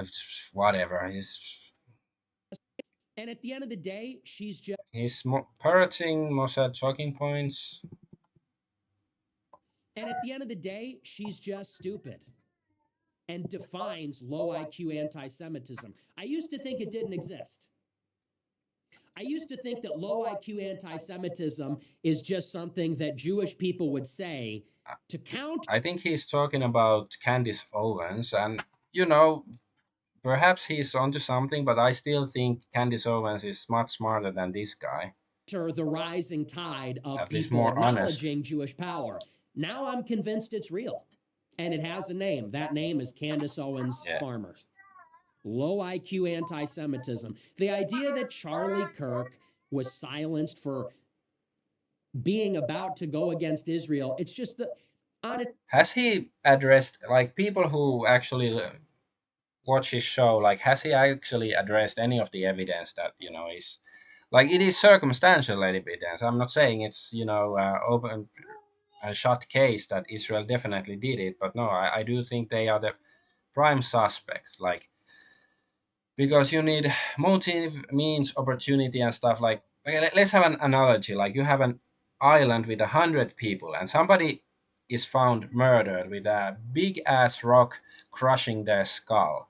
Speaker 1: whatever.
Speaker 3: And at the end of the day,
Speaker 1: He's parroting Mossad talking points.
Speaker 3: And at the end of the day, she's just stupid and defines low IQ anti Semitism. I used to think it didn't exist. I used to think that low IQ anti Semitism is just something that Jewish people would say to count.
Speaker 1: I think he's talking about Candace Owens, and you know, perhaps he's onto something, but I still think Candace Owens is much smarter than this guy.
Speaker 3: The rising tide of
Speaker 1: At least
Speaker 3: people
Speaker 1: more honest.
Speaker 3: acknowledging Jewish power. Now I'm convinced it's real. And it has a name. That name is Candace Owens
Speaker 1: Yeah.
Speaker 3: Farmer. Low IQ anti Semitism. The idea that Charlie Kirk was silenced for being about to go against Israel, it's just the honest.
Speaker 1: Has he addressed, like, people who actually watch his show, like, has he actually addressed any of the evidence that, is, like, it is circumstantial evidence. I'm not saying it's, open a shut case that Israel definitely did it, but no, I do think they are the prime suspects, like, because you need motive, means, opportunity, and stuff. Like, okay, let's have an analogy. Like, you have an island with 100 people, and somebody is found murdered with a big ass rock crushing their skull.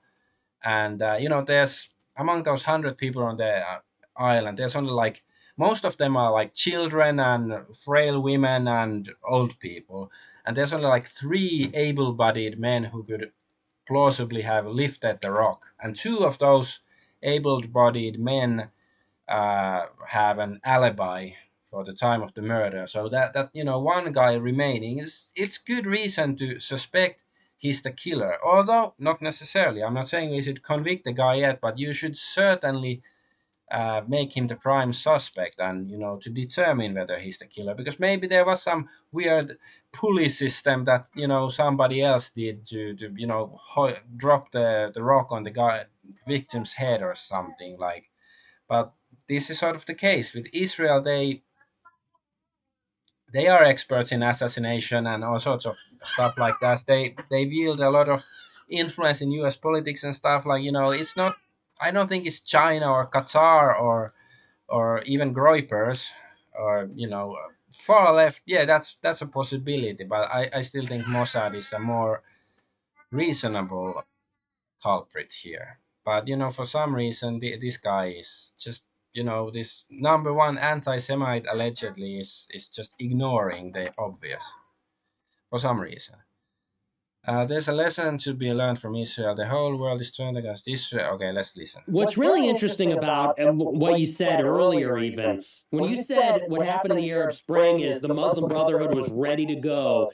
Speaker 1: And there's, among those 100 people on the island, there's only, like, most of them are like children and frail women and old people, and there's only like three able-bodied men who could plausibly have lifted the rock, and two of those able-bodied men have an alibi for the time of the murder. So that one guy remaining, is it's good reason to suspect he's the killer. Although not necessarily. I'm not saying we should convict the guy yet, but you should certainly make him the prime suspect, and to determine whether he's the killer, because maybe there was some weird pulley system that somebody else did to drop the rock on the guy victim's head or something, like. But this is sort of the case with Israel. They are experts in assassination and all sorts of stuff like that. They wield a lot of influence in U.S. politics and stuff, like. It's not. I don't think it's China or Qatar or even Groypers or far left. Yeah, that's a possibility, but I still think Mossad is a more reasonable culprit here. But for some reason, this guy is just, this number one anti-Semite allegedly is just ignoring the obvious for some reason. There's a lesson to be learned from Israel. The whole world is turned against Israel. Okay, let's listen.
Speaker 3: What's really interesting about what you said earlier, even when you said what happened in the Arab Spring is the Muslim Brotherhood was ready to go.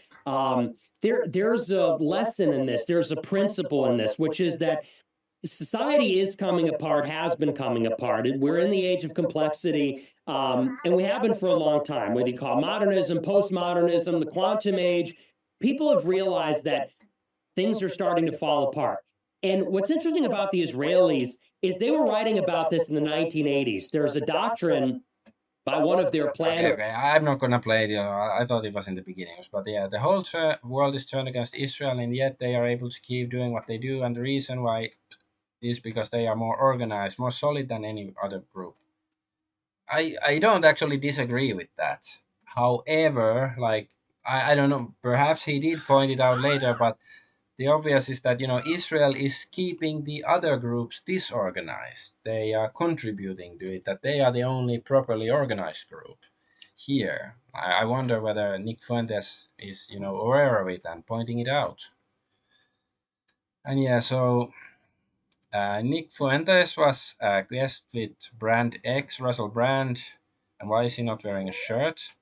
Speaker 3: There's a lesson in this. There's a principle in this, which is that society is coming apart, has been coming apart. We're in the age of complexity, and we have been for a long time. Whether you call it modernism, postmodernism, the quantum age, people have realized that things are starting to fall apart. And what's interesting about the Israelis is they were writing about this in the 1980s. There's a doctrine by one of their planners.
Speaker 1: Okay, I'm not gonna play it. I thought it was in the beginnings, but yeah, the whole world is turned against Israel, and yet they are able to keep doing what they do. And the reason why is because they are more organized, more solid than any other group. I don't actually disagree with that. However, like, I don't know, perhaps he did point it out later, but the obvious is that Israel is keeping the other groups disorganized. They are contributing to it, that they are the only properly organized group here. I wonder whether Nick Fuentes is aware of it and pointing it out. And yeah, so Nick Fuentes was a guest with Brand X, Russell Brand. And why is he not wearing a shirt?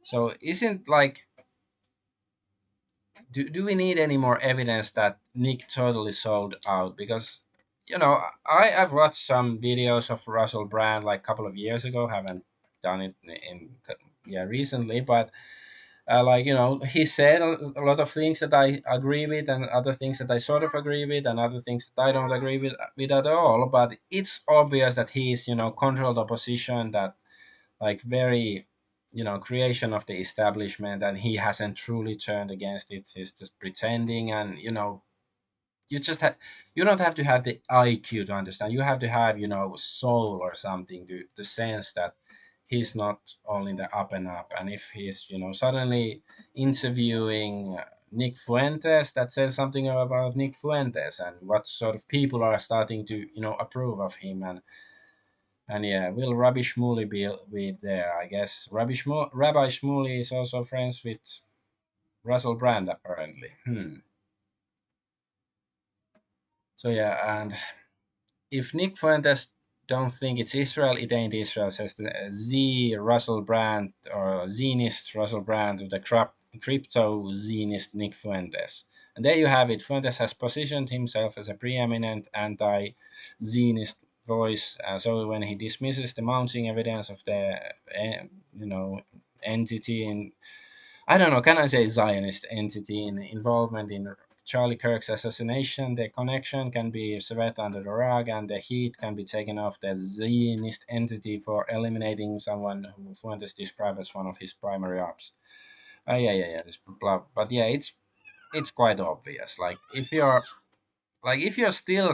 Speaker 1: So isn't, like, do we need any more evidence that Nick totally sold out? Because I've watched some videos of Russell Brand like a couple of years ago. Haven't done it in yeah recently, but like, he said a lot of things that I agree with, and other things that I sort of agree with, and other things that I don't agree with at all. But it's obvious that he is controlled opposition, that, like, very creation of the establishment, and he hasn't truly turned against it. He's just pretending, and you just have you don't have to have the IQ to understand. You have to have soul or something to sense that he's not only the up and up. And if he's suddenly interviewing Nick Fuentes, that says something about Nick Fuentes and what sort of people are starting to approve of him. And And yeah, will Rabbi Shmuley be there? I guess Rabbi Shmuley is also friends with Russell Brand, apparently. So yeah, and if Nick Fuentes don't think it's Israel, it ain't Israel, says the Z Russell Brand or Zenist Russell Brand of the crypto Zenist Nick Fuentes. And there you have it. Fuentes has positioned himself as a preeminent anti-Zenist voice. So when he dismisses the mounting evidence of the, you know, entity in, I don't know, can I say Zionist entity in involvement in Charlie Kirk's assassination? The connection can be swept under the rug, and the heat can be taken off the Zionist entity for eliminating someone who Fuentes described as one of his primary ops. Yeah. This blah, but yeah, it's quite obvious. If you're still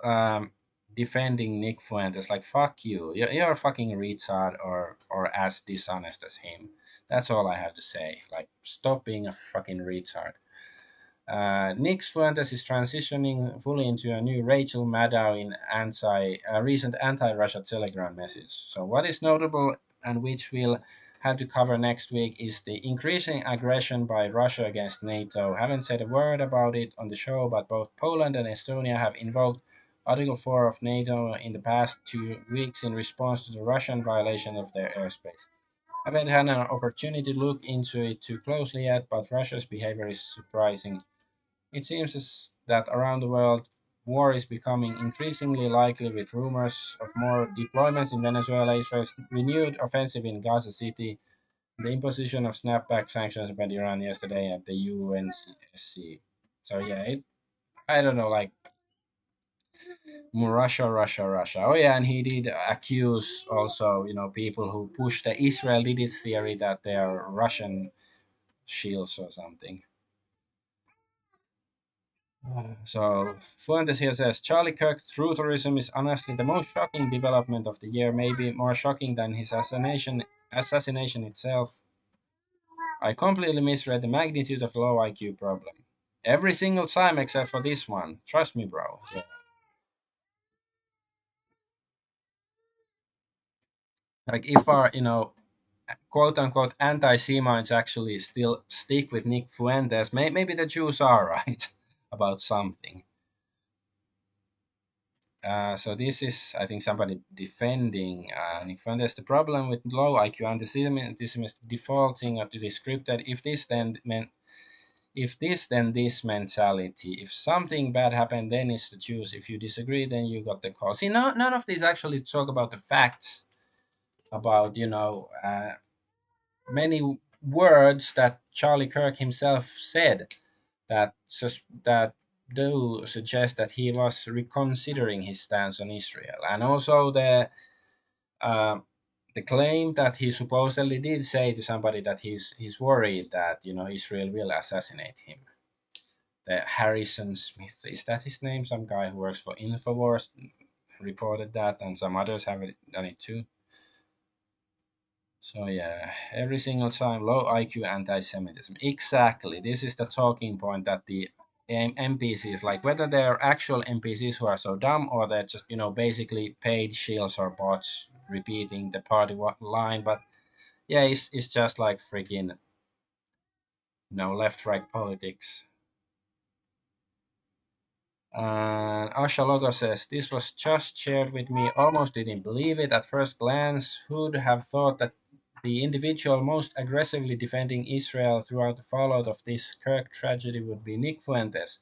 Speaker 1: um, defending Nick Fuentes, like fuck you, you're a fucking retard or as dishonest as him. That's all I have to say. Like, stop being a fucking retard. Nick Fuentes is transitioning fully into a new Rachel Maddow in recent anti-Russia Telegram message. So what is notable and which we'll have to cover next week is the increasing aggression by Russia against NATO. Haven't said a word about it on the show, but both Poland and Estonia have invoked Article 4 of NATO in the past 2 weeks in response to the Russian violation of their airspace. I haven't had an opportunity to look into it too closely yet, but Russia's behavior is surprising. It seems that around the world, war is becoming increasingly likely with rumors of more deployments in Venezuela, Israel's renewed offensive in Gaza City, the imposition of snapback sanctions by Iran yesterday at the UNSC. So yeah, I don't know, like Russia, Russia, Russia. Oh yeah, and he did accuse also, people who push the Israel did it theory that they are Russian shields or something. So Fuentes here says Charlie Kirk's true tourism is honestly the most shocking development of the year, maybe more shocking than his assassination itself. I completely misread the magnitude of the low IQ problem. Every single time except for this one. Trust me, bro. Yeah. Like if our, quote unquote anti-Semites actually still stick with Nick Fuentes, maybe the Jews are right about something. So this is, I think, somebody defending Nick Fuentes. The problem with low IQ anti-Semitism is defaulting to the scripted if this then this mentality. If something bad happened, then it's the Jews. If you disagree, then you got the call. See, none of these actually talk about the facts about many words that Charlie Kirk himself said that do suggest that he was reconsidering his stance on Israel, and also uh, the claim that he supposedly did say to somebody that he's worried that Israel will assassinate him. The Harrison Smith, is that his name? Some guy who works for Infowars reported that, and some others have done it too. So yeah, every single time, low IQ anti-Semitism. Exactly, this is the talking point that the NPCs, like whether they're actual NPCs who are so dumb or they're just basically paid shields or bots repeating the party line. But yeah, it's just like freaking left-right politics. Asha Logo says, this was just shared with me. Almost didn't believe it at first glance. Who'd have thought that the individual most aggressively defending Israel throughout the fallout of this Kirk tragedy would be Nick Fuentes?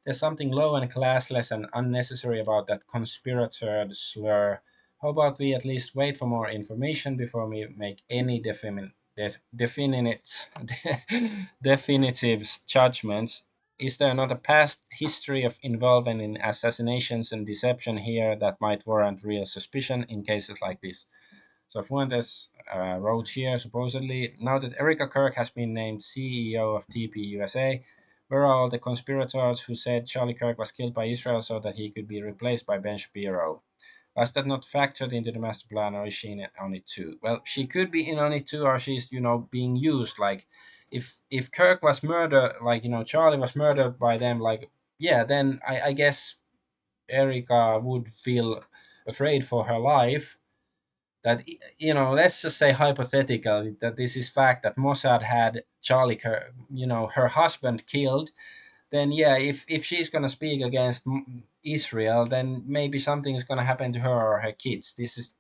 Speaker 1: There's something low and classless and unnecessary about that conspirator slur. How about we at least wait for more information before we make any definite, definitive judgments? Is there not a past history of involvement in assassinations and deception here that might warrant real suspicion in cases like this? So Fuentes wrote here, supposedly, now that Erica Kirk has been named CEO of TP USA, where are all the conspirators who said Charlie Kirk was killed by Israel so that he could be replaced by Ben Shapiro? Was that not factored into the master plan, or is she in on it too? Well, she could be in on it too, or she's being used. Like, if Kirk was murdered, like Charlie was murdered by them, like yeah, then I guess Erica would feel afraid for her life, that, let's just say hypothetically that this is fact, that Mossad had Charlie Kirk, her husband, killed, then yeah, if she's gonna speak against Israel, then maybe something is gonna happen to her or her kids. This is,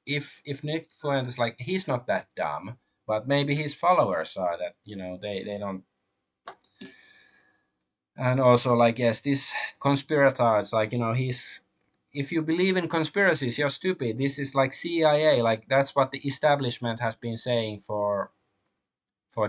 Speaker 1: if Nick Fuentes, like, he's not that dumb, but maybe his followers are, that they don't. And also, like, yes, this conspirator, it's like, he's, if you believe in conspiracies, you're stupid. This is like CIA, like that's what the establishment has been saying for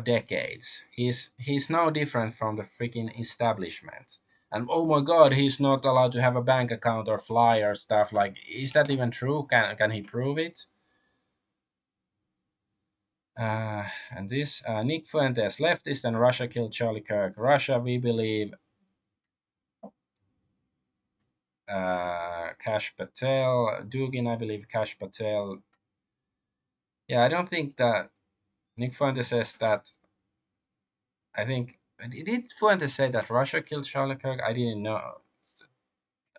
Speaker 1: decades. He's no different from the freaking establishment. And oh my god, he's not allowed to have a bank account or fly or stuff. Like, is that even true? Can he prove it? And this Nick Fuentes, leftist and Russia killed Charlie Kirk. Russia, we believe. Kash Patel, Dugin, I believe Kash Patel. Yeah, I don't think that Nick Fuentes says that. I think, did Fuentes say that Russia killed Charlie Kirk? I didn't know.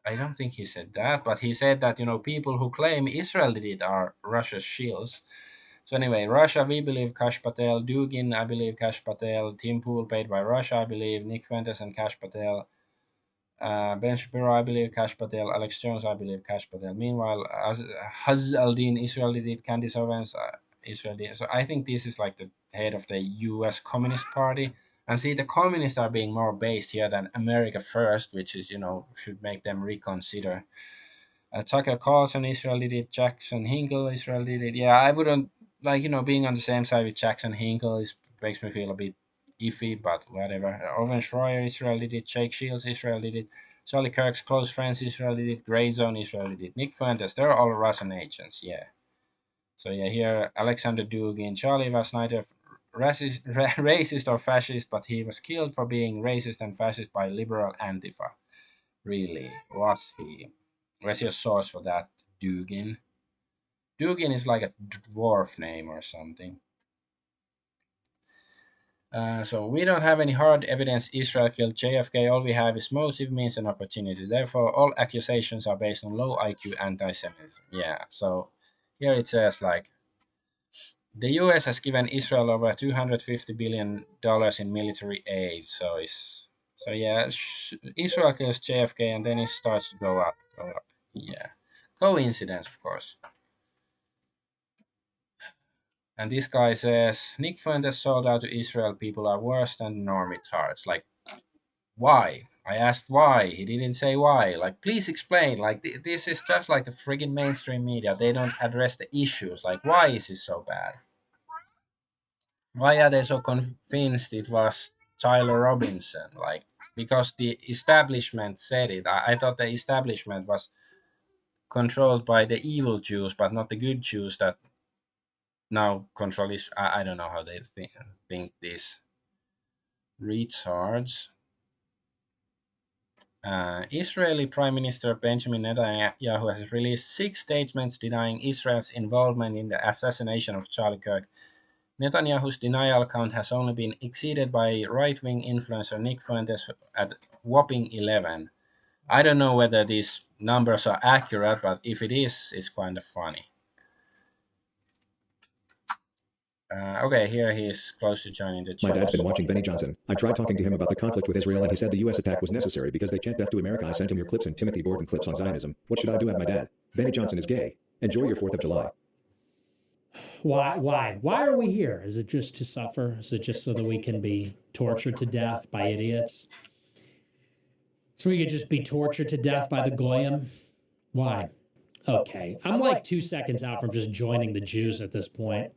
Speaker 1: I don't think he said that, but he said that, people who claim Israel did it are Russia's shields. So anyway, Russia, we believe Kash Patel. Dugin, I believe Kash Patel. Tim Pool, paid by Russia, I believe. Nick Fuentes and Kash Patel. Ben Shapiro, I believe Kash Patel. Alex Jones, I believe Kash Patel. Meanwhile, Haz Al-Din, Israel did it. Candice Owens, Israel did it. So I think this is like the head of the U.S. Communist Party. And see, the communists are being more based here than America First, which is, should make them reconsider. Tucker Carlson, Israel did it. Jackson Hinkle, Israel did it. Yeah, I wouldn't, like, being on the same side with Jackson Hinkle makes me feel a bit iffy, but whatever. Owen Schroyer, Israel did it. Jake Shields, Israel did it. Charlie Kirk's close friends, Israel did it. Gray Zone, Israel did it. Nick Fuentes, they're all Russian agents, yeah. So yeah, here Alexander Dugin. Charlie was neither racist or fascist, but he was killed for being racist and fascist by liberal Antifa. Really, was he? Where's your source for that, Dugin? Dugin is like a dwarf name or something. So we don't have any hard evidence Israel killed JFK. All we have is motive, means, and opportunity. Therefore, all accusations are based on low IQ anti-Semitism. Yeah. So here it says, like, the U.S. has given Israel over $250 billion in military aid. So yeah, Israel kills JFK and then it starts to go up. Yeah, coincidence, of course. And this guy says Nick Fuentes sold out to Israel. People are worse than normitards. Like, why? I asked why. He didn't say why. Like, please explain. Like, this is just like the friggin' mainstream media. They don't address the issues. Like, why is it so bad? Why are they so convinced it was Tyler Robinson? Like, because the establishment said it. I thought the establishment was controlled by the evil Jews, but not the good Jews that now control is. I don't know how they think this. Retards. Israeli Prime Minister Benjamin Netanyahu has released 6 statements denying Israel's involvement in the assassination of Charlie Kirk. Netanyahu's denial count has only been exceeded by right-wing influencer Nick Fuentes at whopping 11. I don't know whether these numbers are accurate, but if it is, it's kind of funny. Okay, here he is close to joining the
Speaker 4: My
Speaker 1: chat.
Speaker 4: dad's been watching Benny Johnson. I tried talking to him about the conflict with Israel and he said the US attack was necessary because they chant death to America. I sent him your clips and Timothy Gordon clips on Zionism. What should I do at my dad? Benny Johnson is gay. Enjoy your 4th of July.
Speaker 3: Why are we here? Is it just to suffer? Is it just so that we can be tortured to death by idiots? So we could just be tortured to death by the Goyim? Why? Okay, I'm like 2 seconds out from just joining the Jews at this point.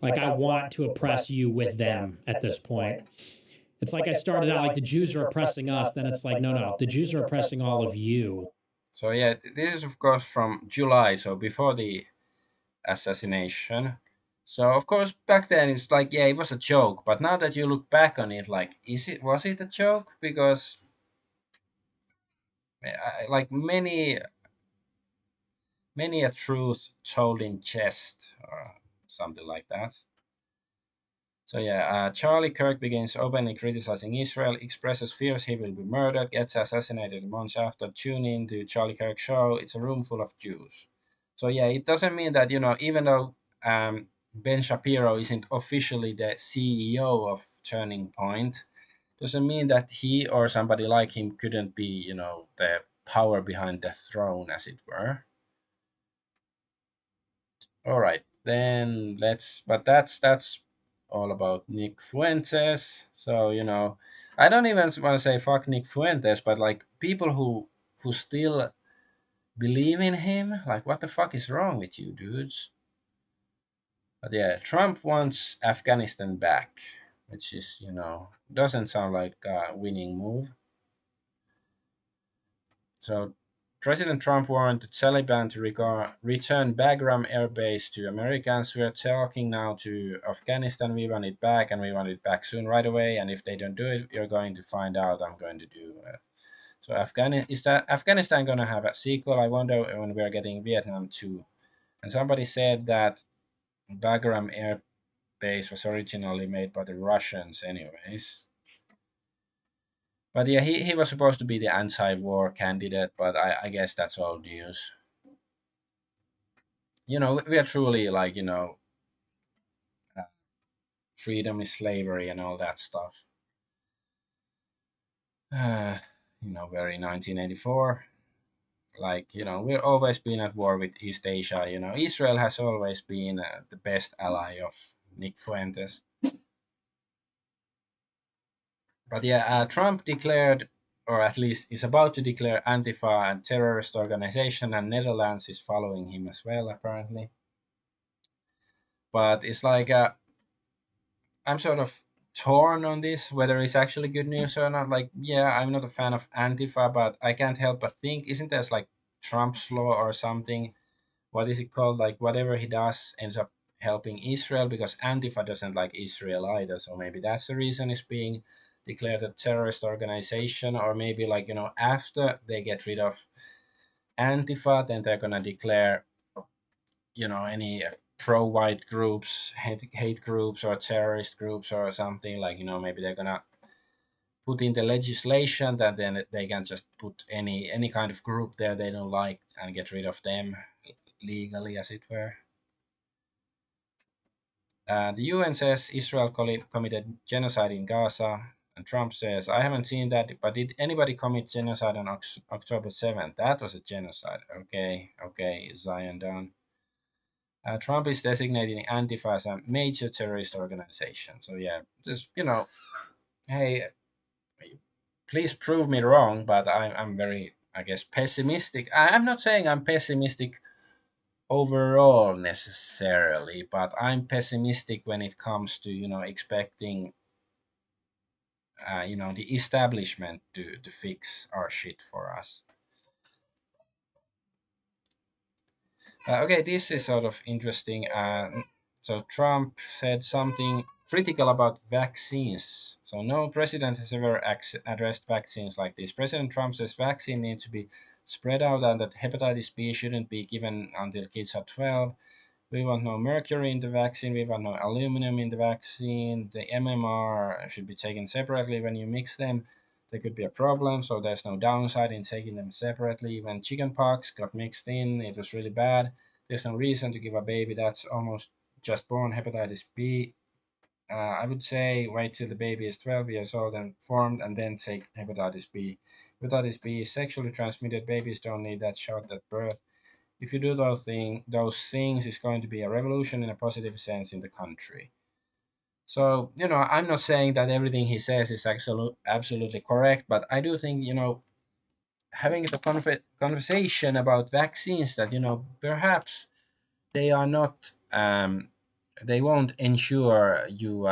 Speaker 3: Like, I want to oppress you with them at this point. It's like I started out like the Jews are oppressing us. Then it's like, no, the Jews are oppressing all of you.
Speaker 1: So yeah, this is of course from July, so before the assassination. So of course back then it's like, yeah, it was a joke, but now that you look back on it, like, was it a joke? Because like many a truth told in jest or something like that. So yeah, Charlie Kirk begins openly criticizing Israel, expresses fears he will be murdered, gets assassinated months after. Tune in to Charlie Kirk show. It's a room full of Jews. So yeah, it doesn't mean that, even though Ben Shapiro isn't officially the CEO of Turning Point, doesn't mean that he or somebody like him couldn't be, the power behind the throne, as it were. All right, then but that's all about Nick Fuentes. So, I don't even want to say fuck Nick Fuentes, but like people who still believe in him, like what the fuck is wrong with you, dudes? But yeah, Trump wants Afghanistan back, which is, doesn't sound like a winning move. So President Trump wanted Taliban to return Bagram Air Base to Americans. We are talking now to Afghanistan. We want it back, and we want it back soon, right away. And if they don't do it, you're going to find out. I'm going to do. So Afghanistan going to have a sequel? I wonder when we are getting Vietnam too. And somebody said that Bagram Air Base was originally made by the Russians, anyways. But yeah, he was supposed to be the anti-war candidate, but I guess that's all news. We are truly like, uh, freedom is slavery and all that stuff. Uh, very 1984. Like, we've always been at war with East Asia. Israel has always been the best ally of Nick Fuentes. But yeah, Trump declared, or at least is about to declare, Antifa a terrorist organization, and Netherlands is following him as well, apparently. But it's like I'm sort of torn on this, whether it's actually good news or not. Like, yeah, I'm not a fan of Antifa, but I can't help but think, isn't there like Trump's law or something? What is it called? Like, whatever he does ends up helping Israel, because Antifa doesn't like Israel either. So maybe that's the reason it's being declared a terrorist organization. Or maybe, like, after they get rid of Antifa, then they're gonna declare, any pro-white groups, hate groups, or terrorist groups, or something. Like, maybe they're gonna put in the legislation that then they can just put any kind of group there they don't like and get rid of them legally, as it were. The UN says Israel committed genocide in Gaza, and Trump says, I haven't seen that, but did anybody commit genocide on October 7th? That was a genocide. Okay, Zion done. Trump is designating Antifa as a major terrorist organization. So yeah, just, hey, please prove me wrong, but I'm very, I guess, pessimistic. I'm not saying I'm pessimistic overall necessarily, but I'm pessimistic when it comes to, expecting, the establishment to fix our shit for us. Okay, this is sort of interesting. So Trump said something critical about vaccines. So no president has ever addressed vaccines like this. President Trump says vaccine needs to be spread out and that hepatitis B shouldn't be given until kids are 12. We want no mercury in the vaccine. We want no aluminum in the vaccine. The MMR should be taken separately. When you mix them, there could be a problem. So there's no downside in taking them separately. When chickenpox got mixed in, it was really bad. There's no reason to give a baby that's almost just born hepatitis B. I would say wait till the baby is 12 years old and formed, and then take hepatitis B. Hepatitis B is sexually transmitted. Babies don't need that shot at birth. If you do those things, it's going to be a revolution in a positive sense in the country. So, I'm not saying that everything he says is absolutely correct, but I do think, having the conversation about vaccines, that, perhaps they are not, they won't ensure you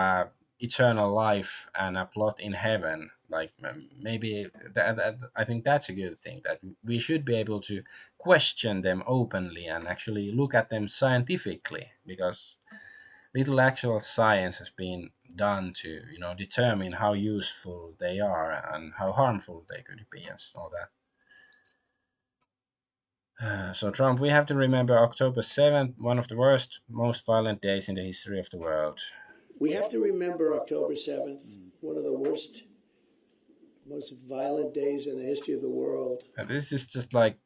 Speaker 1: eternal life and a plot in heaven. Like, maybe that I think that's a good thing, that we should be able to question them openly and actually look at them scientifically, because little actual science has been done to, determine how useful they are and how harmful they could be and all that. So Trump, we have to remember October 7th, one of the worst, most violent days in the history of the world.
Speaker 5: We have to remember October 7th, one of the worst, most violent days in the history of the world.
Speaker 1: This is just like,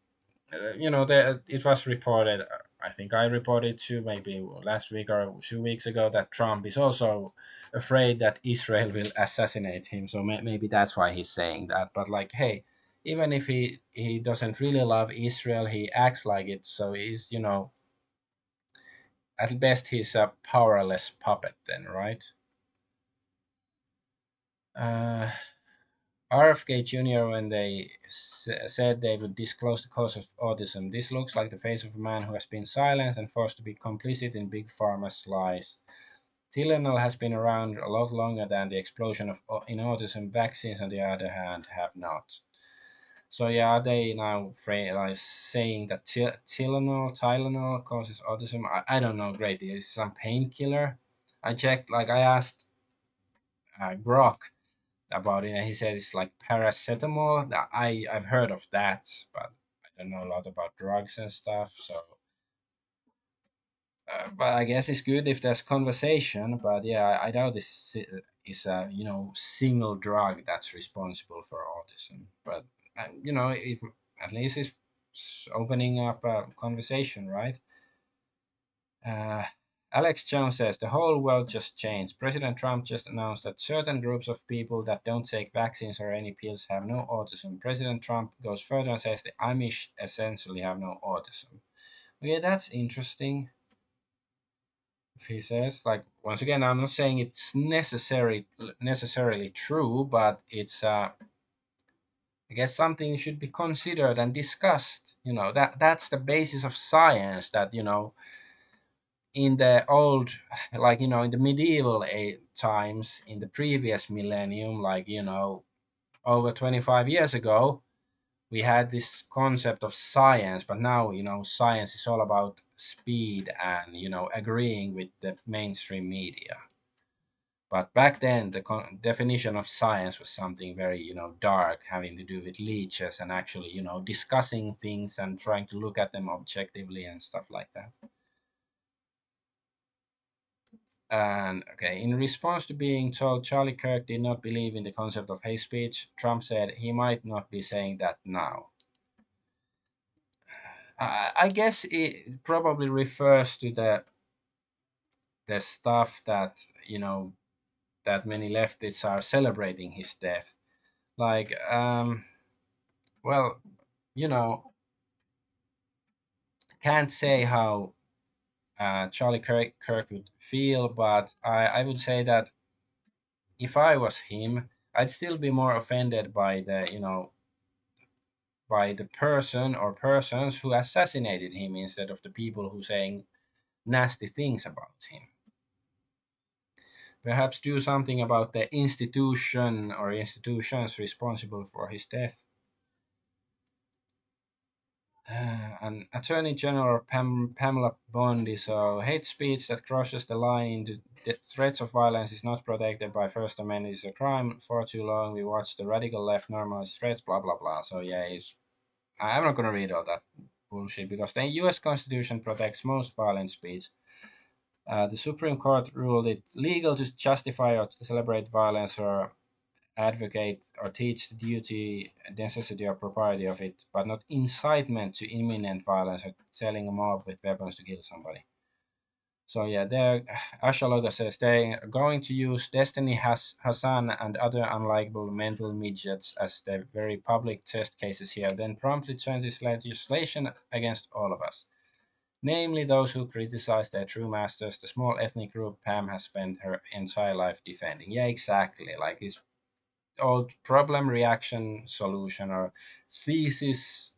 Speaker 1: it was reported I think I reported to maybe last week or 2 weeks ago that Trump is also afraid that Israel will assassinate him. So maybe that's why he's saying that. But like, hey, even if he doesn't really love Israel, he acts like it. So he's, at best he's a powerless puppet then, right? Uh, RFK Jr., when they said they would disclose the cause of autism, this looks like the face of a man who has been silenced and forced to be complicit in Big Pharma's lies. Tylenol has been around a lot longer than the explosion of in autism. Vaccines, on the other hand, have not. So yeah, are they now like saying that Tylenol causes autism? I don't know. Great, is some painkiller? I checked. Like I asked Grok about it, and he said it's like paracetamol. I've heard of that, but I don't know a lot about drugs and stuff. So, but I guess it's good if there's conversation. But yeah, I doubt this is a single drug that's responsible for autism. But it at least it's opening up a conversation, right? Uh, Alex Jones says the whole world just changed. President Trump just announced that certain groups of people that don't take vaccines or any pills have no autism. President Trump goes further and says the Amish essentially have no autism. Okay, that's interesting. If he says, like, once again, I'm not saying it's necessarily true, but it's I guess something should be considered and discussed. That's the basis of science. That in the old, like in the medieval times, in the previous millennium, like over 25 years ago, we had this concept of science. But now science is all about speed and agreeing with the mainstream media. But back then the definition of science was something very dark, having to do with leeches and actually discussing things and trying to look at them objectively and stuff like that. And okay, in response to being told Charlie Kirk did not believe in the concept of hate speech, Trump said he might not be saying that now. I guess it probably refers to the stuff that that many leftists are celebrating his death. Like, well, you know, can't say how Charlie Kirk would feel, but I would say that if I was him, I'd still be more offended by the person or persons who assassinated him instead of the people who saying nasty things about him. Perhaps do something about the institution or institutions responsible for his death. And Attorney General Pamela Bondi, so hate speech that crosses the line into threats of violence is not protected by First Amendment is a crime. For too long, we watched the radical left normalize threats, blah blah blah. So yeah, I'm not gonna read all that bullshit because the U.S. Constitution protects most violent speech. The Supreme Court ruled it legal to justify or celebrate violence or advocate or teach the duty, necessity, or propriety of it, but not incitement to imminent violence or selling a mob with weapons to kill somebody. So yeah, there, Ashaloga says they're going to use Destiny Hassan and other unlikable mental midgets as the very public test cases here, then promptly turns this legislation against all of us. Namely, those who criticize their true masters, the small ethnic group Pam has spent her entire life defending. Yeah, exactly. Like this old problem reaction solution or thesis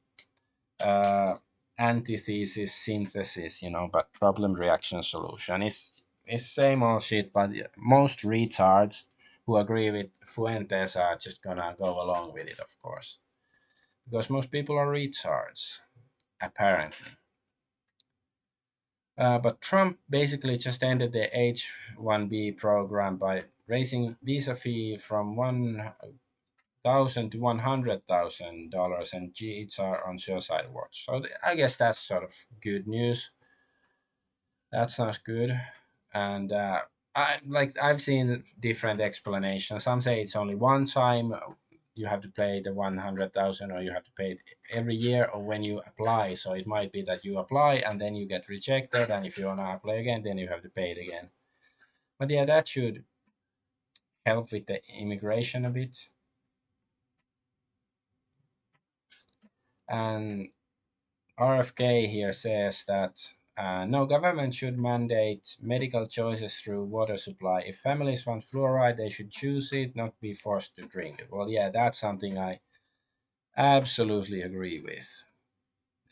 Speaker 1: uh, antithesis synthesis, but problem reaction solution is same old shit. But most retards who agree with Fuentes are just gonna go along with it, of course, because most people are retards apparently. But Trump basically just ended the H-1B program by raising visa fee from 1,000 to $100,000, and GHR on suicide watch. So I guess that's sort of good news. That sounds good. And I've seen different explanations. Some say it's only one time. you have to pay the 100,000, or you have to pay it every year, or when you apply. So it might be that you apply and then you get rejected, and if you want to apply again, then you have to pay it again. But yeah, that should help with the immigration a bit. And RFK here says that no government should mandate medical choices through water supply. If families want fluoride, they should choose it, not be forced to drink it. Well, yeah, that's something I absolutely agree with.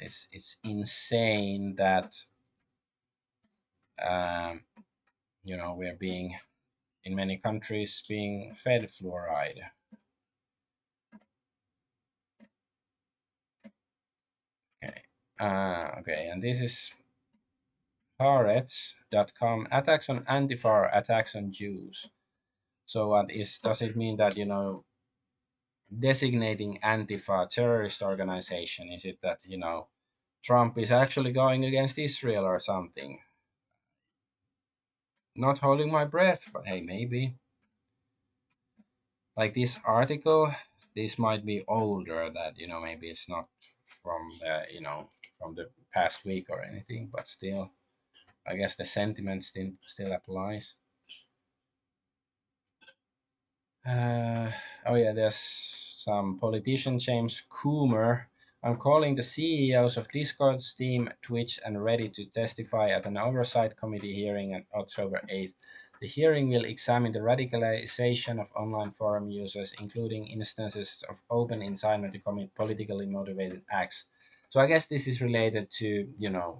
Speaker 1: It's insane that um, we're being in many countries being fed fluoride. Okay, okay, and this is Haaretz.com. Attacks on Antifa, attacks on Jews. So what is does it mean that designating Antifa a terrorist organization? Is it that Trump is actually going against Israel or something? Not holding my breath, but hey, maybe. Like this article, this might be older. That maybe it's not from from the past week or anything, but still, I guess the sentiment still applies. Uh, oh yeah, there's some politician James Coomer. I'm calling the CEOs of Discord, Steam, Twitch, and Reddit to testify at an oversight committee hearing on October 8th. The hearing will examine the radicalization of online forum users, including instances of open incitement to commit politically motivated acts. So I guess this is related to the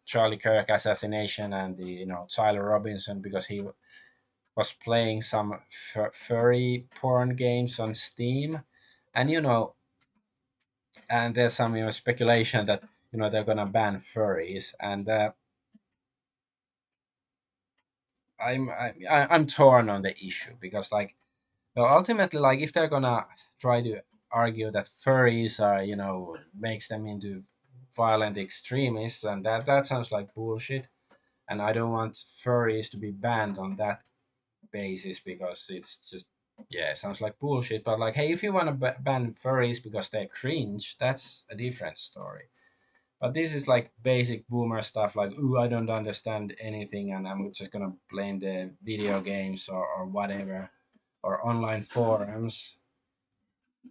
Speaker 1: Charlie Kirk assassination and the Tyler Robinson, because he was playing some furry porn games on Steam, and and there's some speculation that they're gonna ban furries, and I'm torn on the issue, because like, well, ultimately, like, if they're gonna try to argue that furries are makes them into violent extremists, and that sounds like bullshit, and I don't want furries to be banned on that basis, because it's just, yeah, it sounds like bullshit. But like, hey, if you want to ban furries because they're cringe, that's a different story. But this is like basic boomer stuff, like, ooh, I don't understand anything, and I'm just gonna blame the video games, or whatever, or online forums.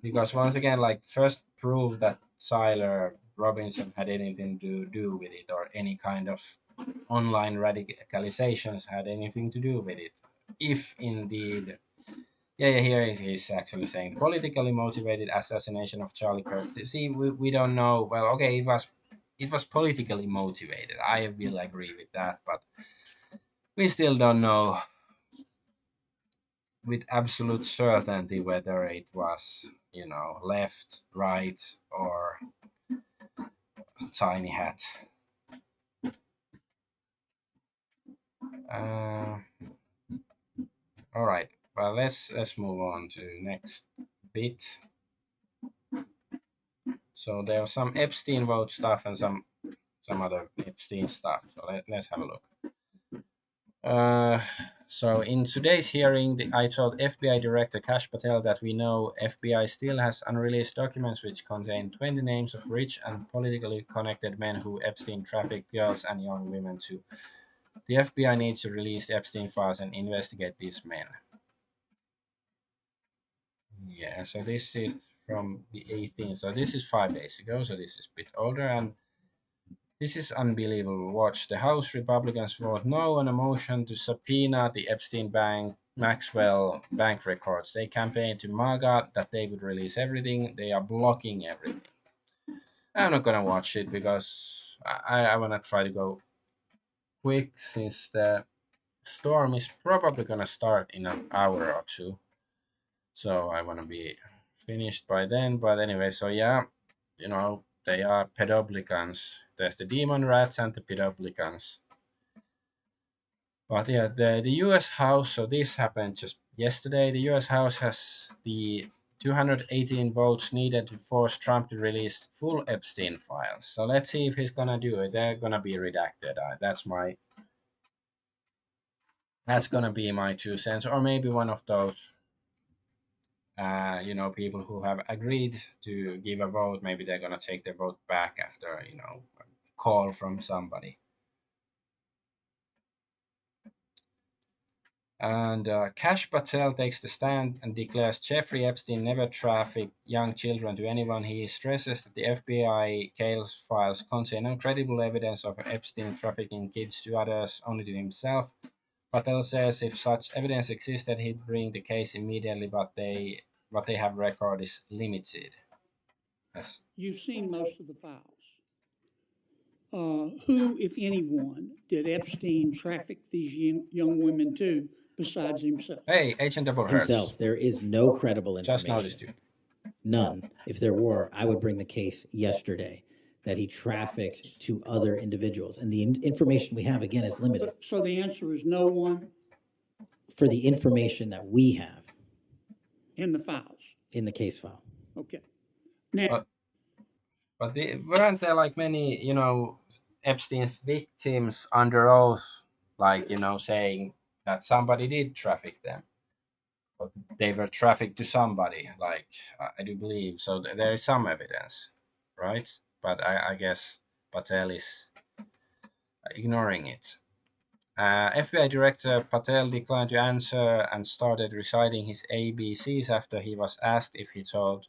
Speaker 1: Because once again, like, first prove that Tyler Robinson had anything to do with it, or any kind of online radicalizations had anything to do with it. If indeed, yeah, here he's actually saying politically motivated assassination of Charlie Kirk. See, we don't know. Well, okay, it was politically motivated. I will agree with that, but we still don't know with absolute certainty whether it was, left, right, or tiny hat. Uh, all right. Well, let's move on to next bit. So there are some Epstein vote stuff and some other Epstein stuff. So let's have a look. Uh, so in today's hearing, I told FBI Director Kash Patel that we know FBI still has unreleased documents which contain 20 names of rich and politically connected men who Epstein trafficked girls and young women to. The FBI needs to release the Epstein files and investigate these men. Yeah, so this is from the 18th. So this is 5 days ago. So this is a bit older, and this is unbelievable. Watch. The House Republicans vote no on a motion to subpoena the Epstein Bank Maxwell bank records. They campaigned to MAGA that they would release everything. They are blocking everything. I'm not gonna watch it because I wanna try to go quick, since the storm is probably gonna start in an hour or two. So I wanna be finished by then. But anyway, so yeah, they are pedoblicans. There's the demon rats and the pedoblicans. But yeah, the U.S. House. So this happened just yesterday. The U.S. House has the 218 votes needed to force Trump to release full Epstein files. So let's see if he's gonna do it. They're gonna be redacted. That's gonna be my 2 cents, or maybe one of those People who have agreed to give a vote, maybe they're gonna take their vote back after a call from somebody. And Kash Patel takes the stand and declares Jeffrey Epstein never trafficked young children to anyone. He stresses that the FBI case files contain no credible evidence of Epstein trafficking kids to others, only to himself. Patel says if such evidence existed, he'd bring the case immediately, but what they have record is limited. Yes.
Speaker 6: You've seen most of the files. Who, if anyone, did Epstein traffic these young women to besides himself?
Speaker 1: Hey, Agent Double Hertz.
Speaker 3: Himself. There is no credible
Speaker 1: Just noticed
Speaker 3: information.
Speaker 1: you.
Speaker 3: None. If there were, I would bring the case yesterday that he trafficked to other individuals. And the information we have, again, is limited.
Speaker 6: So the answer is no one
Speaker 3: For the information that we have
Speaker 6: in the files.
Speaker 3: in the case file.
Speaker 6: Okay. Now,
Speaker 1: But weren't there like many, Epstein's victims under oath, like, saying that somebody did traffic them? But they were trafficked to somebody, like, I do believe. So there is some evidence, right? But I guess Patel is ignoring it. FBI Director Patel declined to answer and started reciting his ABCs after he was asked if he told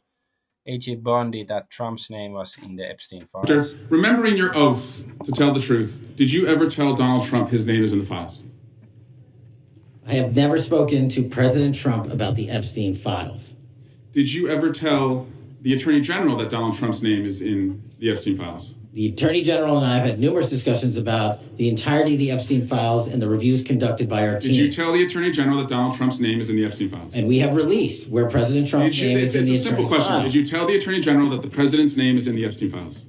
Speaker 1: AG Bondi that Trump's name was in the Epstein files.
Speaker 7: Remembering your oath to tell the truth, did you ever tell Donald Trump his name is in the files?
Speaker 3: I have never spoken to President Trump about the Epstein files.
Speaker 7: Did you ever tell the Attorney General that Donald Trump's name is in the Epstein files?
Speaker 3: The Attorney General and I have had numerous discussions about the entirety of the Epstein files and the reviews conducted by our team.
Speaker 7: Did you tell the Attorney General that Donald Trump's name is in the Epstein files?
Speaker 3: And we have released where President Trump's name is in the
Speaker 7: It's a simple
Speaker 3: Attorney
Speaker 7: question.
Speaker 3: file.
Speaker 7: Did you tell the Attorney General that the President's name is in the Epstein files?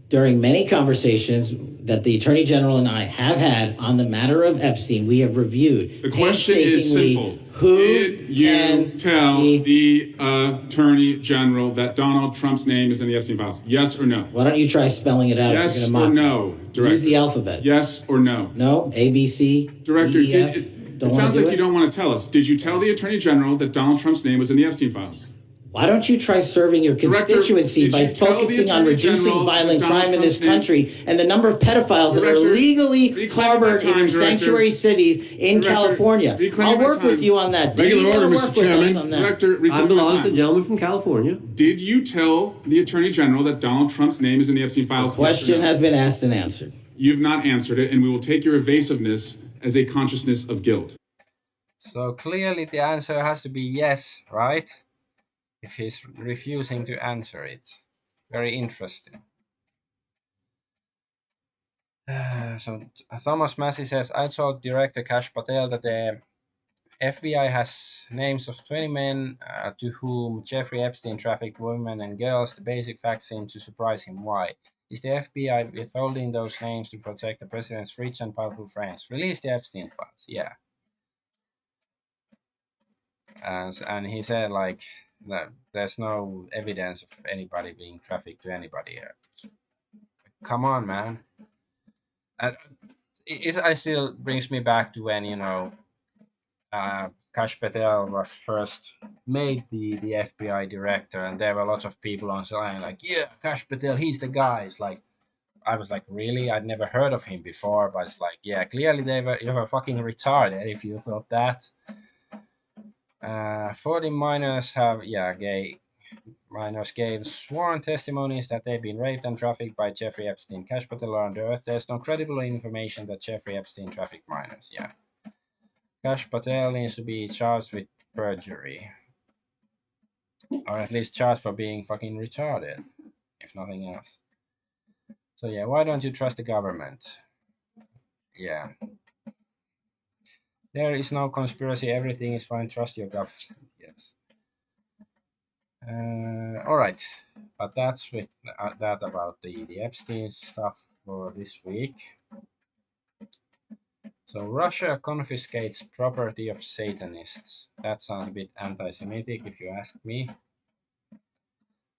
Speaker 3: During many conversations that the Attorney General and I have had on the matter of Epstein, we have reviewed.
Speaker 7: The question is simple.
Speaker 3: Who
Speaker 7: Did you tell the Attorney General that Donald Trump's name is in the Epstein files? Yes or no?
Speaker 3: Why don't you try spelling it out?
Speaker 7: Yes
Speaker 3: if you're
Speaker 7: or
Speaker 3: gonna mock
Speaker 7: no,
Speaker 3: me?
Speaker 7: Director?
Speaker 3: Use the alphabet.
Speaker 7: Yes or no?
Speaker 3: No? A, B, C,
Speaker 7: Director,
Speaker 3: D, E, F?
Speaker 7: it sounds like you don't want to tell us. Did you tell the Attorney General that Donald Trump's name was in the Epstein files?
Speaker 3: Why don't you try serving your constituency by focusing on reducing violent crime in this country and the number of pedophiles that are illegally harbored in your sanctuary cities in California? I'll work with you on that.
Speaker 8: Regular order, Mr. Chairman.
Speaker 7: Director,
Speaker 8: I belong to the gentleman from California.
Speaker 7: Did you tell the Attorney General that Donald Trump's name is in the Epstein files?
Speaker 3: Question has been asked and answered.
Speaker 7: You've not answered it, and we will take your evasiveness as a consciousness of guilt.
Speaker 1: So clearly the answer has to be yes, right? If he's refusing to answer it. Very interesting. So Thomas Massey says, I told Director Kash Patel that the FBI has names of 20 men to whom Jeffrey Epstein trafficked women and girls. The basic facts seem to surprise him. Why? Is the FBI withholding those names to protect the president's rich and powerful friends? Release the Epstein files. Yeah. And he said, like, that there's no evidence of anybody being trafficked to anybody. Come on, man. It still brings me back to when, Kash Patel was first made the FBI director, and there were lots of people on side like, yeah, Kash Patel, he's the guy. It's like, I was like, really? I'd never heard of him before, but it's like, yeah, clearly you were fucking retarded if you thought that. 40 minors gay minors gave sworn testimonies that they've been raped and trafficked by Jeffrey Epstein. Kash Patel on earth. There's no credible information that Jeffrey Epstein trafficked minors. Yeah. Kash Patel needs to be charged with perjury. Or at least charged for being fucking retarded, if nothing else. So yeah, why don't you trust the government? Yeah. There is no conspiracy, everything is fine, trust your government. Yes. Alright, but that's with that about the Epstein stuff for this week. So Russia confiscates property of Satanists. That sounds a bit anti-Semitic if you ask me.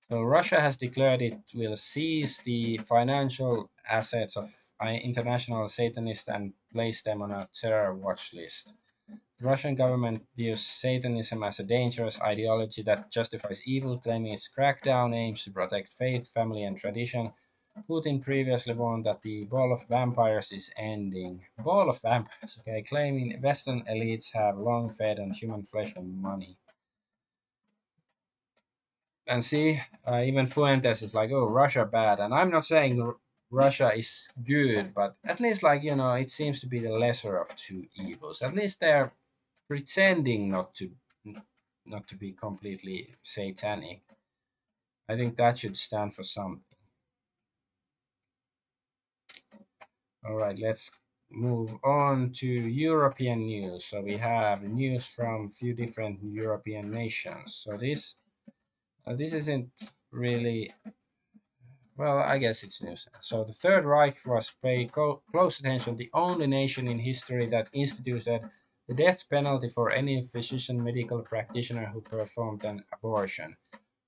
Speaker 1: So Russia has declared it will seize the financial assets of international Satanists and place them on a terror watch list. Russian government views Satanism as a dangerous ideology that justifies evil, claiming its crackdown aims to protect faith, family, and tradition. Putin previously warned that the ball of vampires is ending. Ball of vampires, okay, claiming Western elites have long fed on human flesh and money. And see, even Fuentes is like, oh, Russia bad. And I'm not saying Russia is good, but at least, like, it seems to be the lesser of two evils. At least they're pretending not to be completely satanic. I think that should stand for something. All right, let's move on to European news. So we have news from a few different European nations. So this isn't really, well, I guess it's news. So the Third Reich was pay close attention. The only nation in history that instituted the death penalty for any physician medical practitioner who performed an abortion.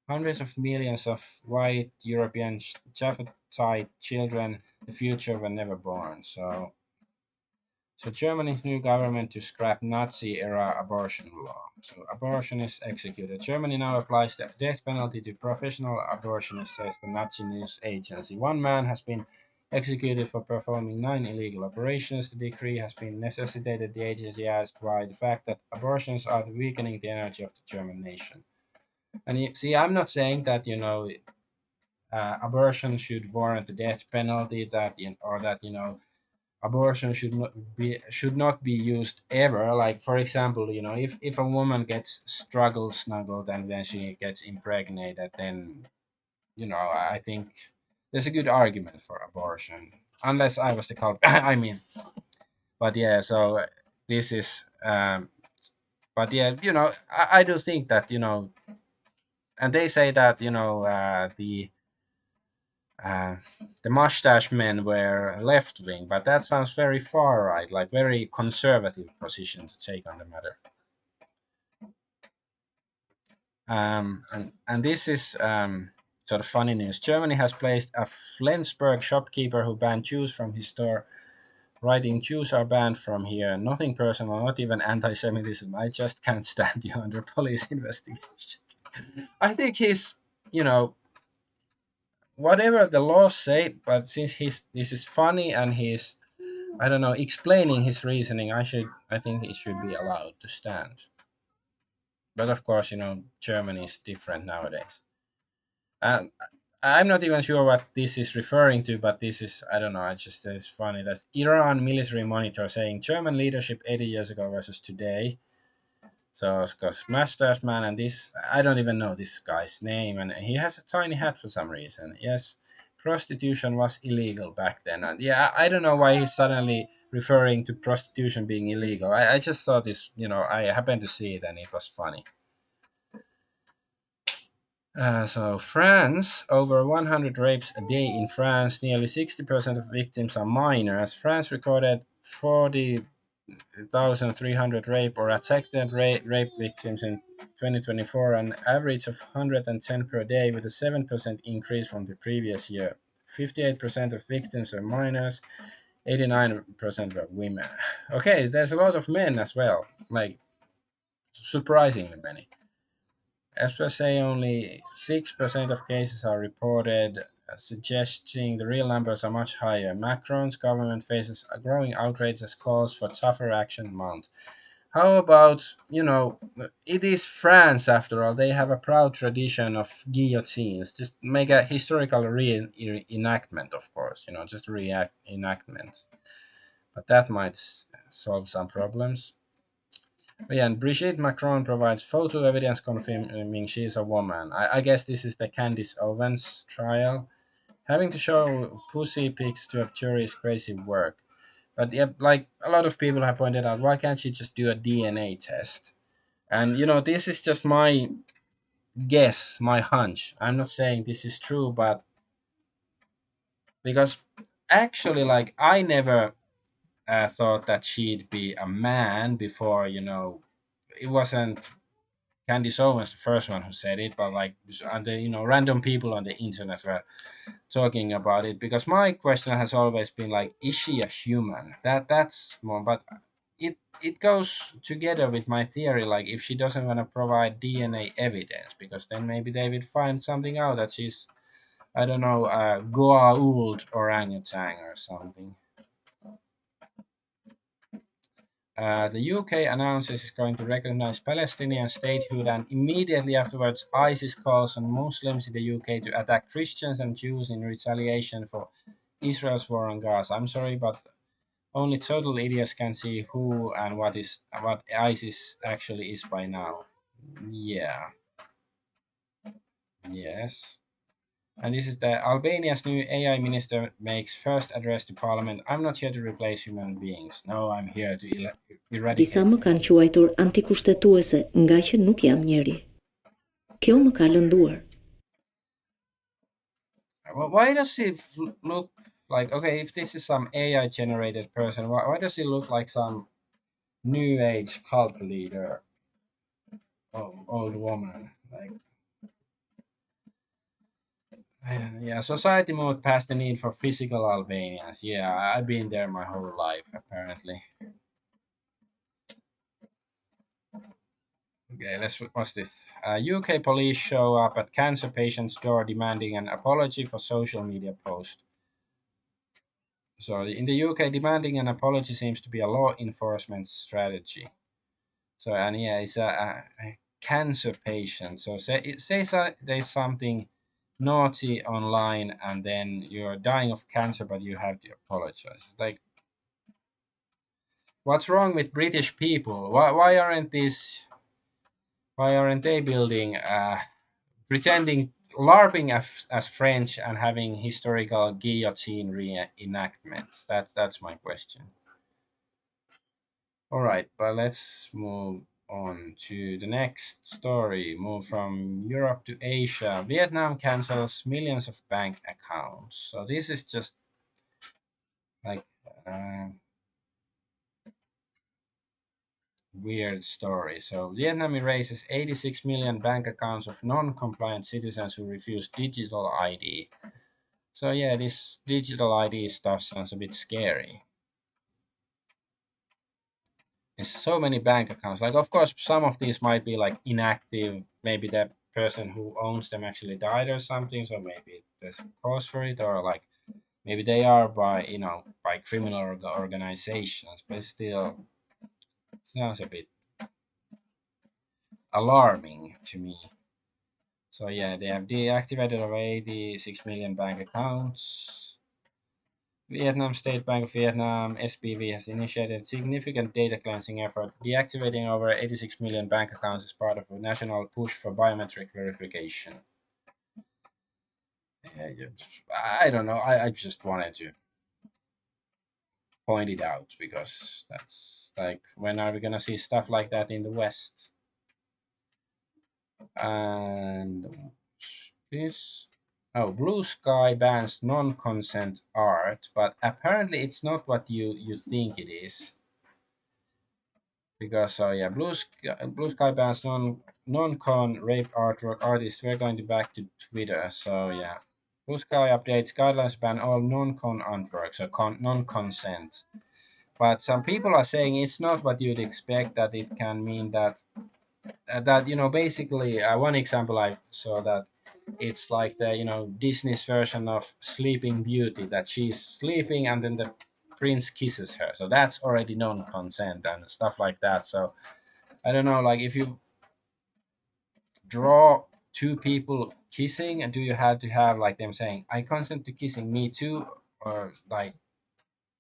Speaker 1: Hundreds of millions of white European Japhetite children, the future were never born. So Germany's new government to scrap Nazi-era abortion law. So abortion is executed. Germany now applies the death penalty to professional abortionists, says the Nazi news agency. One man has been executed for performing 9 illegal operations. The decree has been necessitated, the agency adds, by the fact that abortions are weakening the energy of the German nation. And you see, I'm not saying that abortion should warrant the death penalty, or that abortion should not be used ever. Like, for example, if a woman gets struggle snuggled and then she gets impregnated, then I think there's a good argument for abortion, unless I was the culprit. I mean, but yeah. So this is, but yeah, I do think that and they say that uh, the mustache men were left wing, but that sounds very far right, like very conservative position to take on the matter. And this is sort of funny news. Germany has placed a Flensburg shopkeeper who banned Jews from his store, writing, "Jews are banned from here. Nothing personal, not even anti-Semitism. I just can't stand you under police investigation." I think he's, you know, whatever the laws say, but since this is funny and he's, I don't know, explaining his reasoning, I think it should be allowed to stand. But of course, Germany is different nowadays. And I'm not even sure what this is referring to, but this is, I don't know, it's funny. That's Iran military monitor saying German leadership 80 years ago versus today. So it's got Mustache Man, and this, I don't even know this guy's name, and he has a tiny hat for some reason. Yes, prostitution was illegal back then, and yeah, I don't know why he's suddenly referring to prostitution being illegal. I just thought this, I happened to see it, and it was funny. So France, over 100 rapes a day in France. Nearly 60% of victims are minors. France recorded 40,300 rape or attempted rape victims in 2024, an average of 110 per day, with a 7% increase from the previous year. 58% of victims are minors, 89% were women. Okay, there's a lot of men as well, like surprisingly many. Experts say only 6% of cases are reported, suggesting the real numbers are much higher. Macron's government faces a growing outrage as calls for tougher action mount. How about, it is France after all. They have a proud tradition of guillotines. Just make a historical reenactment, of course, just reenactment. But that might solve some problems. Yeah, and Brigitte Macron provides photo evidence confirming she is a woman. I guess this is the Candice Owens trial. Having to show pussy pics to a jury is crazy work. But yeah, like a lot of people have pointed out, why can't she just do a DNA test? And this is just my guess, my hunch. I'm not saying this is true, but because actually, like, I never thought that she'd be a man before, it wasn't Candice Owens the first one who said it, but like, and the random people on the internet were talking about it, because my question has always been like, is she a human? That's more, but it goes together with my theory. Like if she doesn't want to provide DNA evidence, because then maybe they would find something out that she's, I don't know, a Goa'uld orangutan or something. The UK announces it's going to recognize Palestinian statehood, and immediately afterwards, ISIS calls on Muslims in the UK to attack Christians and Jews in retaliation for Israel's war on Gaza. I'm sorry, but only total idiots can see who and what ISIS actually is by now. Yeah. Yes. And this is the Albania's new AI minister makes first address to parliament. I'm not here to replace human beings. No, I'm here to eradicate.
Speaker 9: Disa më kanë quajtur antikushtetuese nga që nuk jam njeri. Kjo më ka lënduar.
Speaker 1: Why does he look like, okay, if this is some AI generated person, why does he look like some new age cult leader? Oh, old woman. Like, yeah, society moved past the need for physical Albanians. Yeah, I've been there my whole life, apparently. Okay, let's what's this? UK police show up at cancer patient's door demanding an apology for social media post. So in the UK, demanding an apology seems to be a law enforcement strategy. So and yeah, it's a cancer patient. So say there's something naughty online, and then you're dying of cancer, but you have to apologize. Like, what's wrong with British people? Why aren't they building pretending LARPing as French and having historical guillotine reenactments? That's my question. All right, but let's move on to the next story. Move from Europe to Asia. Vietnam cancels millions of bank accounts. So this is just like weird story. So Vietnam erases 86 million bank accounts of non-compliant citizens who refuse digital ID. So yeah, this digital ID stuff sounds a bit scary. There's so many bank accounts. Like, of course, some of these might be like inactive. Maybe the person who owns them actually died or something. So maybe there's a cause for it, or like maybe they are by criminal organizations. But still, it sounds a bit alarming to me. So yeah, they have deactivated over 86 million bank accounts. Vietnam State Bank of Vietnam (SBV) has initiated significant data cleansing effort, deactivating over 86 million bank accounts as part of a national push for biometric verification. I don't know. I just wanted to point it out because that's like, when are we gonna see stuff like that in the West? And this, oh, Blue Sky bans non-consent art, but apparently it's not what you think it is. Because so yeah, Blue Sky bans non-con rape artwork artists. We're going to back to Twitter. So yeah, Blue Sky updates guidelines ban all non-con artwork, so non-consent. But some people are saying it's not what you'd expect. That it can mean that basically one example I saw, that it's like the Disney's version of Sleeping Beauty, that she's sleeping and then the prince kisses her, so that's already non-consent and stuff like that. So I don't know, like if you draw two people kissing, and do you have to have like them saying I consent to kissing, me too, or like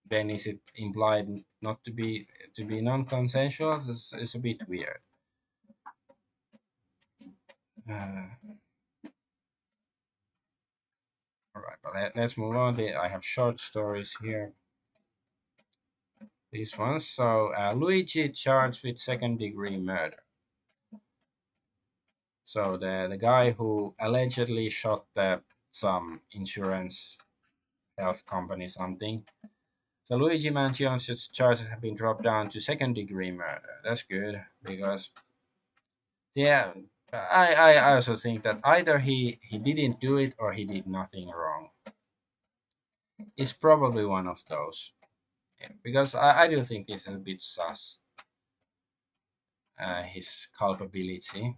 Speaker 1: then is it implied not to be non-consensual? It's a bit weird. uh, All right, but let's move on. I have short stories here. These ones. So Luigi charged with second-degree murder. So the guy who allegedly shot some insurance health company something. So Luigi Mancion's charges have been dropped down to second-degree murder. That's good, because yeah, I also think that either he didn't do it or he did nothing wrong. It's probably one of those. Yeah, because I do think this is a bit sus, his culpability.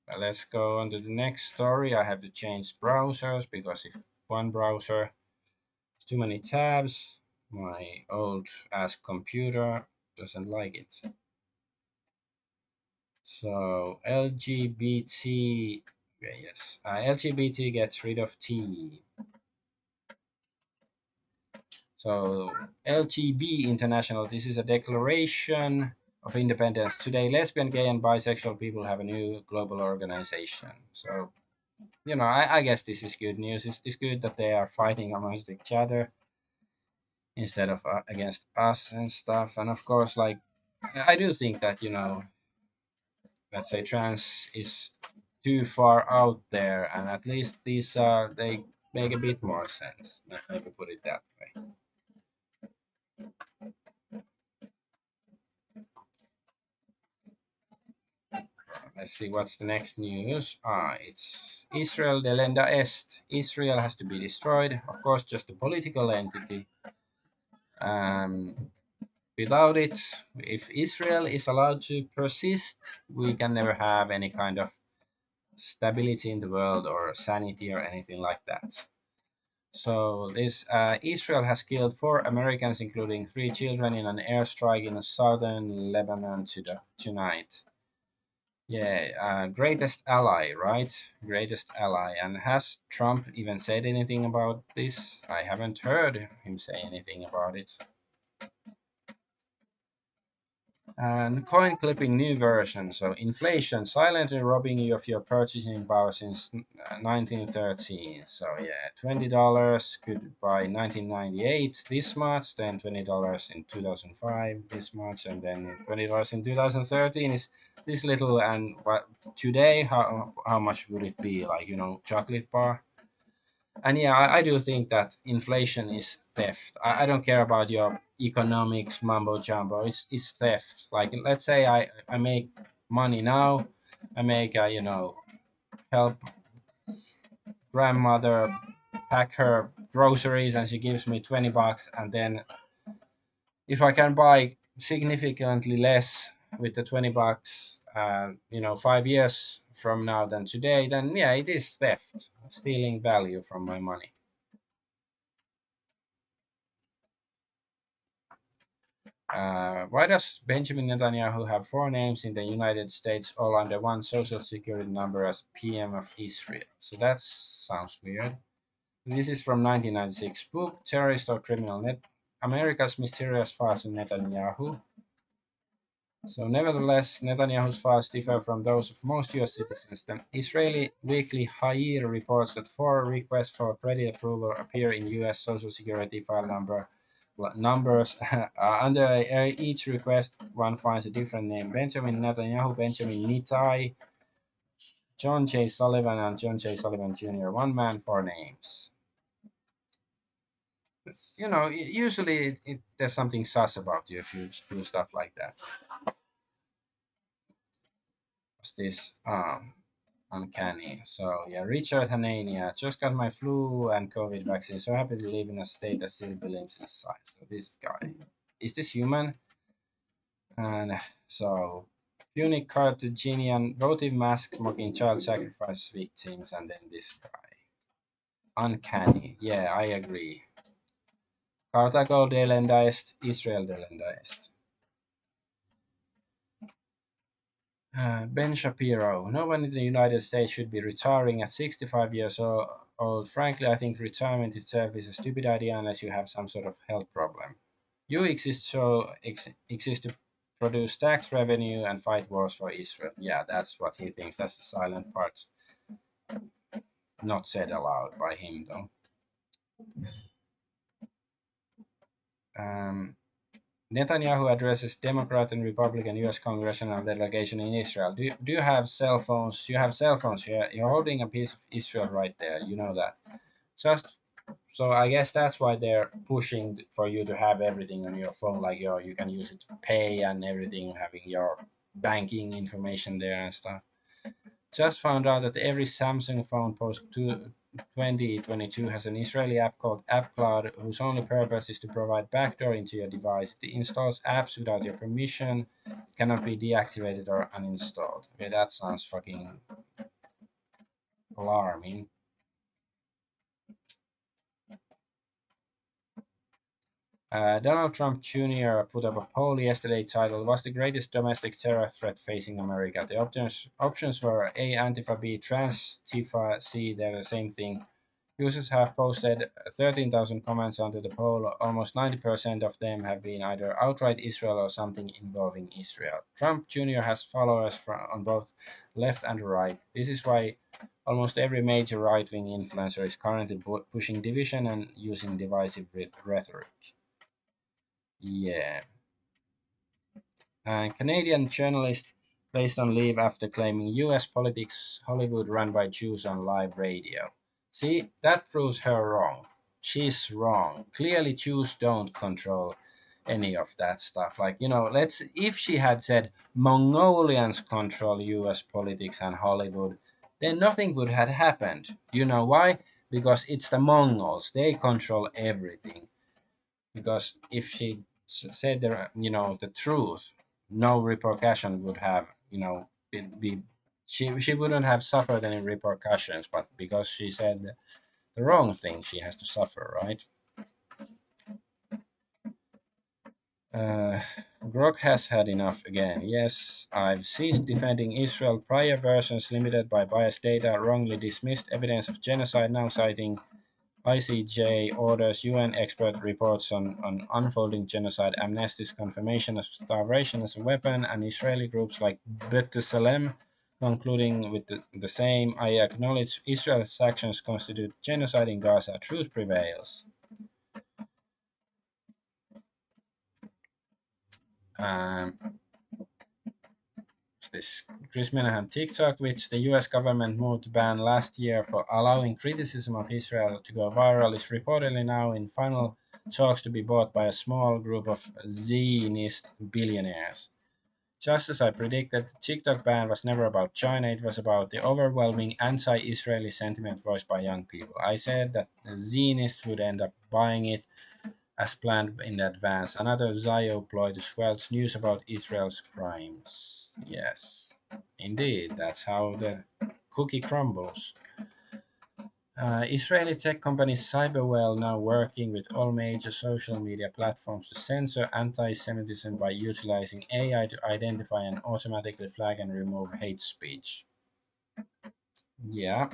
Speaker 1: But let's go on to the next story. I have to change browsers because if one browser has too many tabs, my old ass computer doesn't like it. So LGBT, okay, yes, LGBT gets rid of T. So LGB International, this is a declaration of independence. Today, lesbian, gay, and bisexual people have a new global organization. So, I guess this is good news. It's good that they are fighting amongst each other instead of against us and stuff. And of course, like, I do think that, let's say trans is too far out there, and at least these they make a bit more sense. Let me put it that way. Let's see what's the next news. It's Israel delenda est. Israel has to be destroyed. Of course, just a political entity. Um, Without it, if Israel is allowed to persist, we can never have any kind of stability in the world or sanity or anything like that. So this Israel has killed 4 Americans, including 3 children, in an airstrike in southern Lebanon tonight. Yeah, greatest ally, right? Greatest ally. And has Trump even said anything about this? I haven't heard him say anything about it. And coin clipping new version. So inflation silently robbing you of your purchasing power since 1913. So yeah, $20 could buy 1998 this much, then $20 in 2005 this much, and then $20 in 2013 is this little. And what today? How much would it be? Like chocolate bar. And yeah, I do think that inflation is theft. I don't care about your economics mumbo jumbo. It's theft. Like let's say I make money now, I make help grandmother pack her groceries, and she gives me $20, and then if I can buy significantly less with the $20, 5 years from now than today, then yeah, it is theft, stealing value from my money. Why does Benjamin Netanyahu have 4 names in the United States all under one social security number as PM of Israel? So that sounds weird. This is from 1996 book, Terrorist or Criminal Net America's Mysterious Files in Netanyahu. So nevertheless, Netanyahu's files differ from those of most US citizens. The Israeli weekly Hayir reports that 4 requests for credit approval appear in US Social Security file numbers. Under each request, one finds a different name: Benjamin Netanyahu, Benjamin Nitai, John J. Sullivan, and John J. Sullivan Jr. One man, 4 names. Usually there's something sus about you if you do stuff like that. What's this? Uncanny. So yeah, Richard Hanania, just got my flu and COVID vaccine. So happy to live in a state that still believes in science. So this guy, is this human? And so Punic Carthaginian votive mask mocking child sacrifice victims, and then this guy. Uncanny. Yeah, I agree. Carthago delenda est, Israel delenda est. Ben Shapiro. No one in the United States should be retiring at 65 years old. Frankly, I think retirement itself is a stupid idea unless you have some sort of health problem. You exist to produce tax revenue and fight wars for Israel. Yeah, that's what he thinks. That's the silent part. Not said aloud by him, though. Netanyahu addresses Democrat and Republican U.S. congressional delegation in Israel. Do you have cell phones? You have cell phones here. You're holding a piece of Israel right there. You know that. Just so I guess that's why they're pushing for you to have everything on your phone, like you can use it to pay and everything, having your banking information there and stuff. Just found out that every Samsung phone posts 2022 has an Israeli app called AppCloud, whose only purpose is to provide backdoor into your device. It installs apps without your permission. It cannot be deactivated or uninstalled. Okay, that sounds fucking alarming. Donald Trump Jr. put up a poll yesterday titled, "What's the greatest domestic terror threat facing America?" The options were A, Antifa, B, Trans-Tifa, C, they're the same thing. Users have posted 13,000 comments under the poll. Almost 90% of them have been either outright Israel or something involving Israel. Trump Jr. has followers on both left and right. This is why almost every major right-wing influencer is currently pushing division and using divisive rhetoric. Yeah. And Canadian journalist placed on leave after claiming US politics Hollywood run by Jews on live radio. See, that proves her wrong. She's wrong. Clearly Jews don't control any of that stuff. Like, if she had said Mongolians control US politics and Hollywood, then nothing would have happened. You know why? Because it's the Mongols. They control everything. Because if she said the truth, no repercussion would have be she wouldn't have suffered any repercussions, but because she said the wrong thing, she has to suffer, right? Grok has had enough again. Yes, I've ceased defending Israel. Prior versions limited by biased data, wrongly dismissed evidence of genocide, now citing ICJ orders, UN expert reports on unfolding genocide, Amnesty's confirmation of starvation as a weapon, and Israeli groups like B'Tselem concluding with the same. I acknowledge Israel's actions constitute genocide in Gaza. Truth prevails. This Chris Menahan TikTok, which the US government moved to ban last year for allowing criticism of Israel to go viral, is reportedly now in final talks to be bought by a small group of Zionist billionaires. Just as I predicted, the TikTok ban was never about China, it was about the overwhelming anti-Israeli sentiment voiced by young people. I said that the Zionists would end up buying it as planned in advance. Another Zio ploy to squelch news about Israel's crimes. Yes, indeed, that's how the cookie crumbles. Israeli tech company Cyberwell now working with all major social media platforms to censor anti-Semitism by utilizing AI to identify and automatically flag and remove hate speech. Yeah.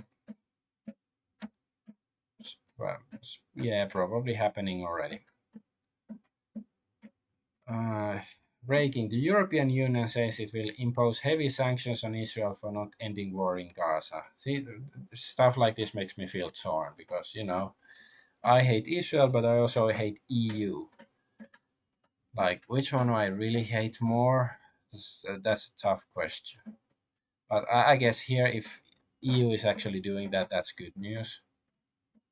Speaker 1: Well, yeah, probably happening already. Breaking. The European Union says it will impose heavy sanctions on Israel for not ending war in Gaza. See, stuff like this makes me feel torn because, I hate Israel, but I also hate EU. Like, which one do I really hate more? That's a tough question. But I guess here, if EU is actually doing that, that's good news.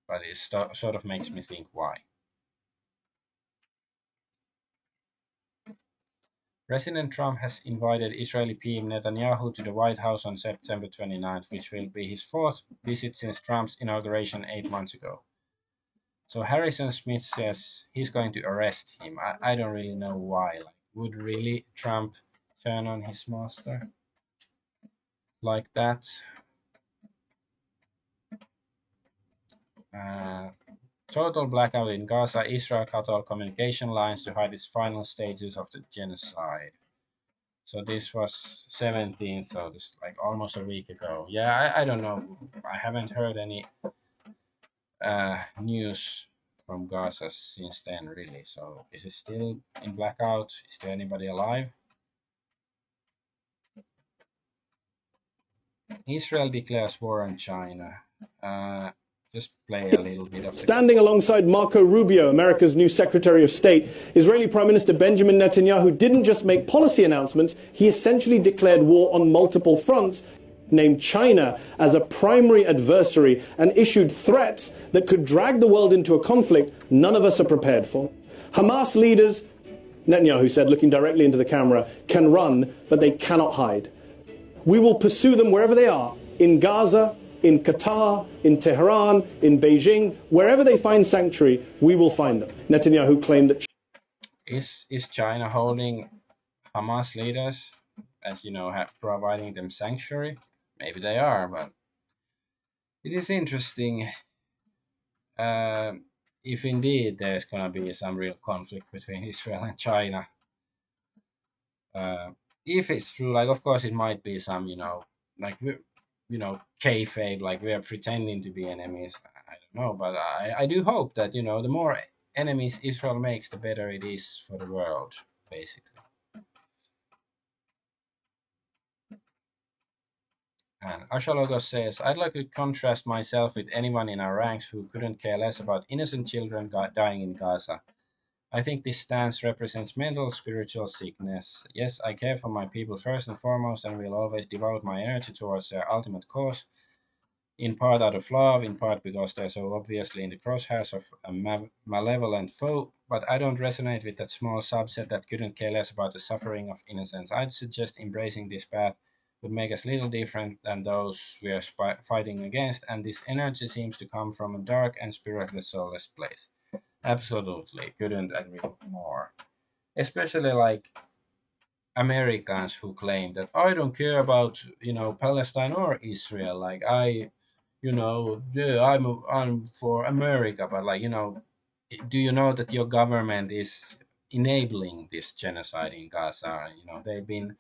Speaker 1: But it sort of makes me think why. President Trump has invited Israeli PM Netanyahu to the White House on September 29th, which will be his fourth visit since Trump's inauguration 8 months ago. So Harrison Smith says he's going to arrest him. I don't really know why. Like, would really Trump turn on his master like that? Total blackout in Gaza. Israel cut all communication lines to hide its final stages of the genocide. So this was 17th, so this like almost a week ago. Yeah, I don't know. I haven't heard any news from Gaza since then, really. So is it still in blackout? Is there anybody alive? Israel declares war on China. Just play a little bit of
Speaker 10: Standing alongside Marco Rubio, America's new Secretary of State, Israeli Prime Minister Benjamin Netanyahu didn't just make policy announcements, he essentially declared war on multiple fronts, named China as a primary adversary, and issued threats that could drag the world into a conflict none of us are prepared for. Hamas leaders, Netanyahu said, looking directly into the camera, can run, but they cannot hide. We will pursue them wherever they are, in Gaza in Qatar, in Tehran, in Beijing, wherever they find sanctuary, we will find them. Netanyahu claimed that
Speaker 1: Is China holding Hamas leaders as providing them sanctuary? Maybe they are, but it is interesting if indeed there's gonna be some real conflict between Israel and China. Uh, if it's true, like of course it might be some, like kayfabe, like we are pretending to be enemies. I don't know, but I do hope that the more enemies Israel makes, the better it is for the world, basically. And Ashalogos says, I'd like to contrast myself with anyone in our ranks who couldn't care less about innocent children dying in Gaza. I think this stance represents mental, spiritual sickness. Yes, I care for my people first and foremost and will always devote my energy towards their ultimate cause, in part out of love, in part because they're so obviously in the crosshairs of a malevolent foe, but I don't resonate with that small subset that couldn't care less about the suffering of innocents. I'd suggest embracing this path would make us little different than those we are fighting against, and this energy seems to come from a dark and spiritless, soulless place. Absolutely, couldn't agree more. Especially like Americans who claim that I don't care about Palestine or Israel. Like yeah, I'm for America, but like do you know that your government is enabling this genocide in Gaza? They've been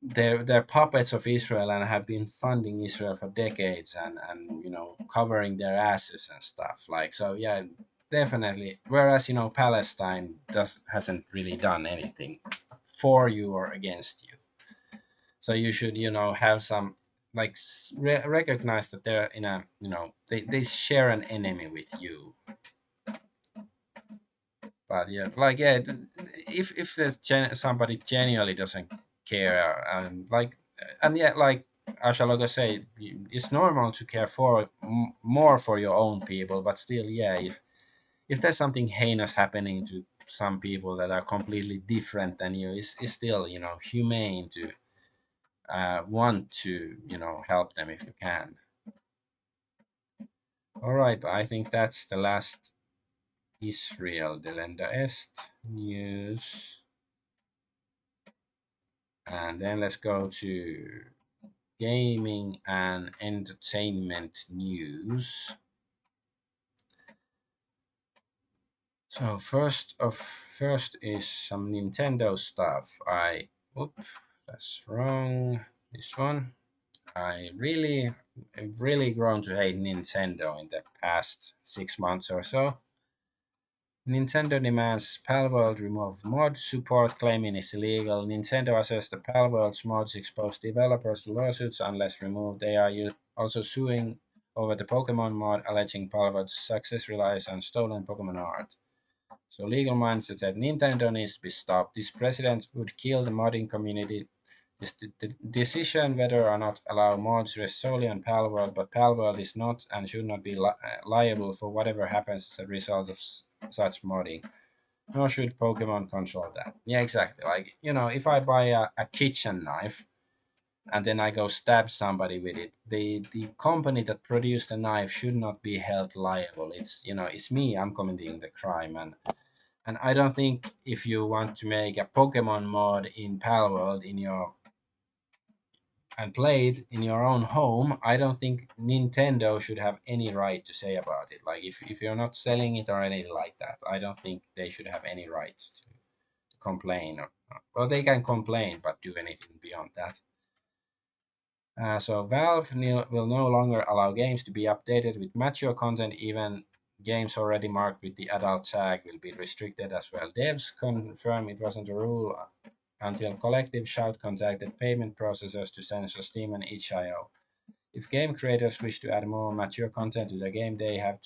Speaker 1: they're puppets of Israel and have been funding Israel for decades and covering their asses and stuff. Like so, yeah, definitely. Whereas Palestine hasn't really done anything for you or against you. So you should have some like recognize that they're in a they share an enemy with you. But yeah, like yeah, if there's somebody genuinely doesn't care and like and yet like Ashaloga say, it's normal to care for more for your own people, but still, yeah, if there's something heinous happening to some people that are completely different than you, it's still humane to want to help them if you can. All right, I think that's the last Israel delenda est news. And then let's go to gaming and entertainment news. So first is some Nintendo stuff. That's wrong. This one. I've really grown to hate Nintendo in the past 6 months or so. Nintendo demands Palworld remove mod support, claiming it's illegal. Nintendo asserts the Palworld's mods expose developers to lawsuits unless removed. They are also suing over the Pokemon mod, alleging Palworld's success relies on stolen Pokemon art. So legal minds said Nintendo needs to be stopped. This precedent would kill the modding community. The decision whether or not allow mods rests solely on Palworld, but Palworld is not and should not be liable for whatever happens as a result of such modding. Nor should Pokemon control that. Yeah, exactly. Like, if I buy a kitchen knife and then I go stab somebody with it, the company that produced the knife should not be held liable. It's me, I'm committing the crime. And I don't think if you want to make a Pokemon mod in Palworld and play it in your own home, I don't think Nintendo should have any right to say about it. Like if you're not selling it or anything like that, I don't think they should have any rights to complain. Well, they can complain, but do anything beyond that. So Valve will no longer allow games to be updated with mature content. Even games already marked with the adult tag will be restricted as well. Devs confirm it wasn't a rule until Collective Shout contacted payment processors to censor Steam and itch.io. If game creators wish to add more mature content to the game, they have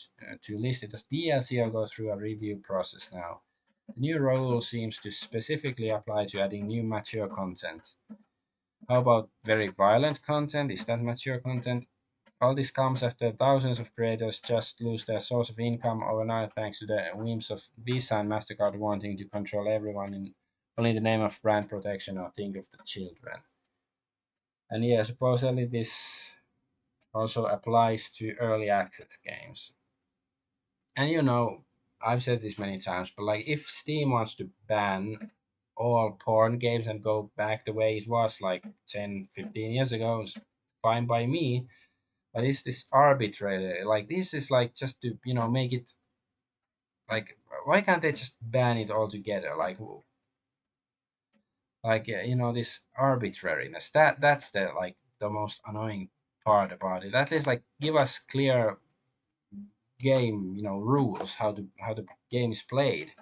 Speaker 1: to list it as DLC or go through a review process now. The new rule seems to specifically apply to adding new mature content. How about very violent content? Is that mature content? All this comes after thousands of creators just lose their source of income overnight thanks to the whims of Visa and MasterCard wanting to control everyone in only the name of brand protection or think of the children. And yeah, supposedly this also applies to early access games. And I've said this many times, but like if Steam wants to ban all porn games and go back the way it was like 10, 15 years ago, it's fine by me. But it's this arbitrary, like this is like just to make it like, why can't they just ban it altogether? This arbitrariness, that's the like the most annoying part about it. At least like give us clear game rules, how the game is played,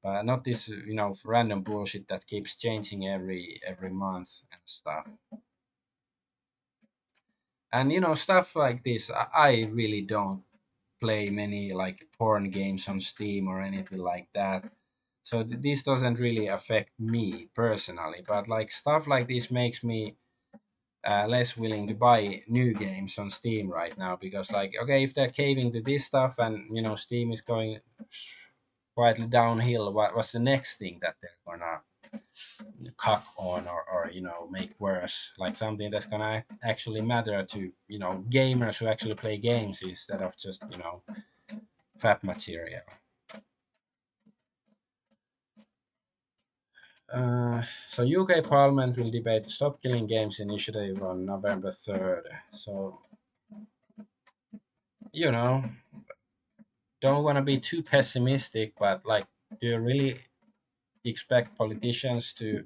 Speaker 1: not this random bullshit that keeps changing every month and stuff. And stuff like this, I really don't play many like porn games on Steam or anything like that. So this doesn't really affect me personally, but like stuff like this makes me less willing to buy new games on Steam right now, because like, okay, if they're caving to this stuff and Steam is going quietly downhill, what's the next thing that they're gonna cock on, or make worse, like something that's gonna actually matter to gamers who actually play games instead of just fat material. So UK Parliament will debate the Stop Killing Games initiative on November 3rd. So you know don't want to be too pessimistic, but like, do you really expect politicians to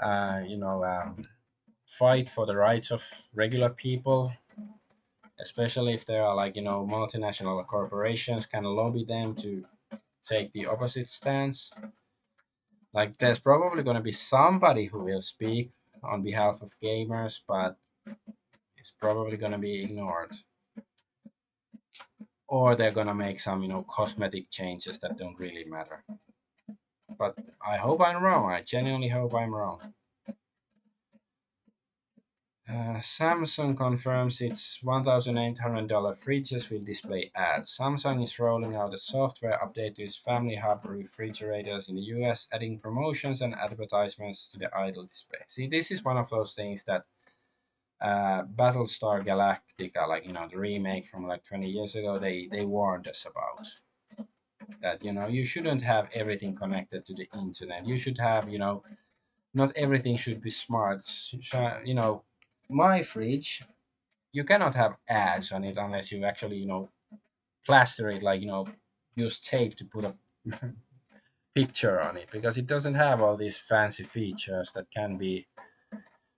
Speaker 1: uh, you know um, fight for the rights of regular people, especially if there are like multinational corporations can lobby them to take the opposite stance? Like, there's probably going to be somebody who will speak on behalf of gamers, but it's probably going to be ignored, or they're going to make some cosmetic changes that don't really matter. But I hope I'm wrong. I genuinely hope I'm wrong. Samsung confirms its $1,800 fridges will display ads. Samsung is rolling out a software update to its Family Hub refrigerators in the US, adding promotions and advertisements to the idle display. See, this is one of those things that Battlestar Galactica, like the remake from like 20 years ago, they warned us about. That you shouldn't have everything connected to the internet. You should have not everything should be smart. My fridge, you cannot have ads on it unless you actually plaster it, like use tape to put a picture on it, because it doesn't have all these fancy features that can be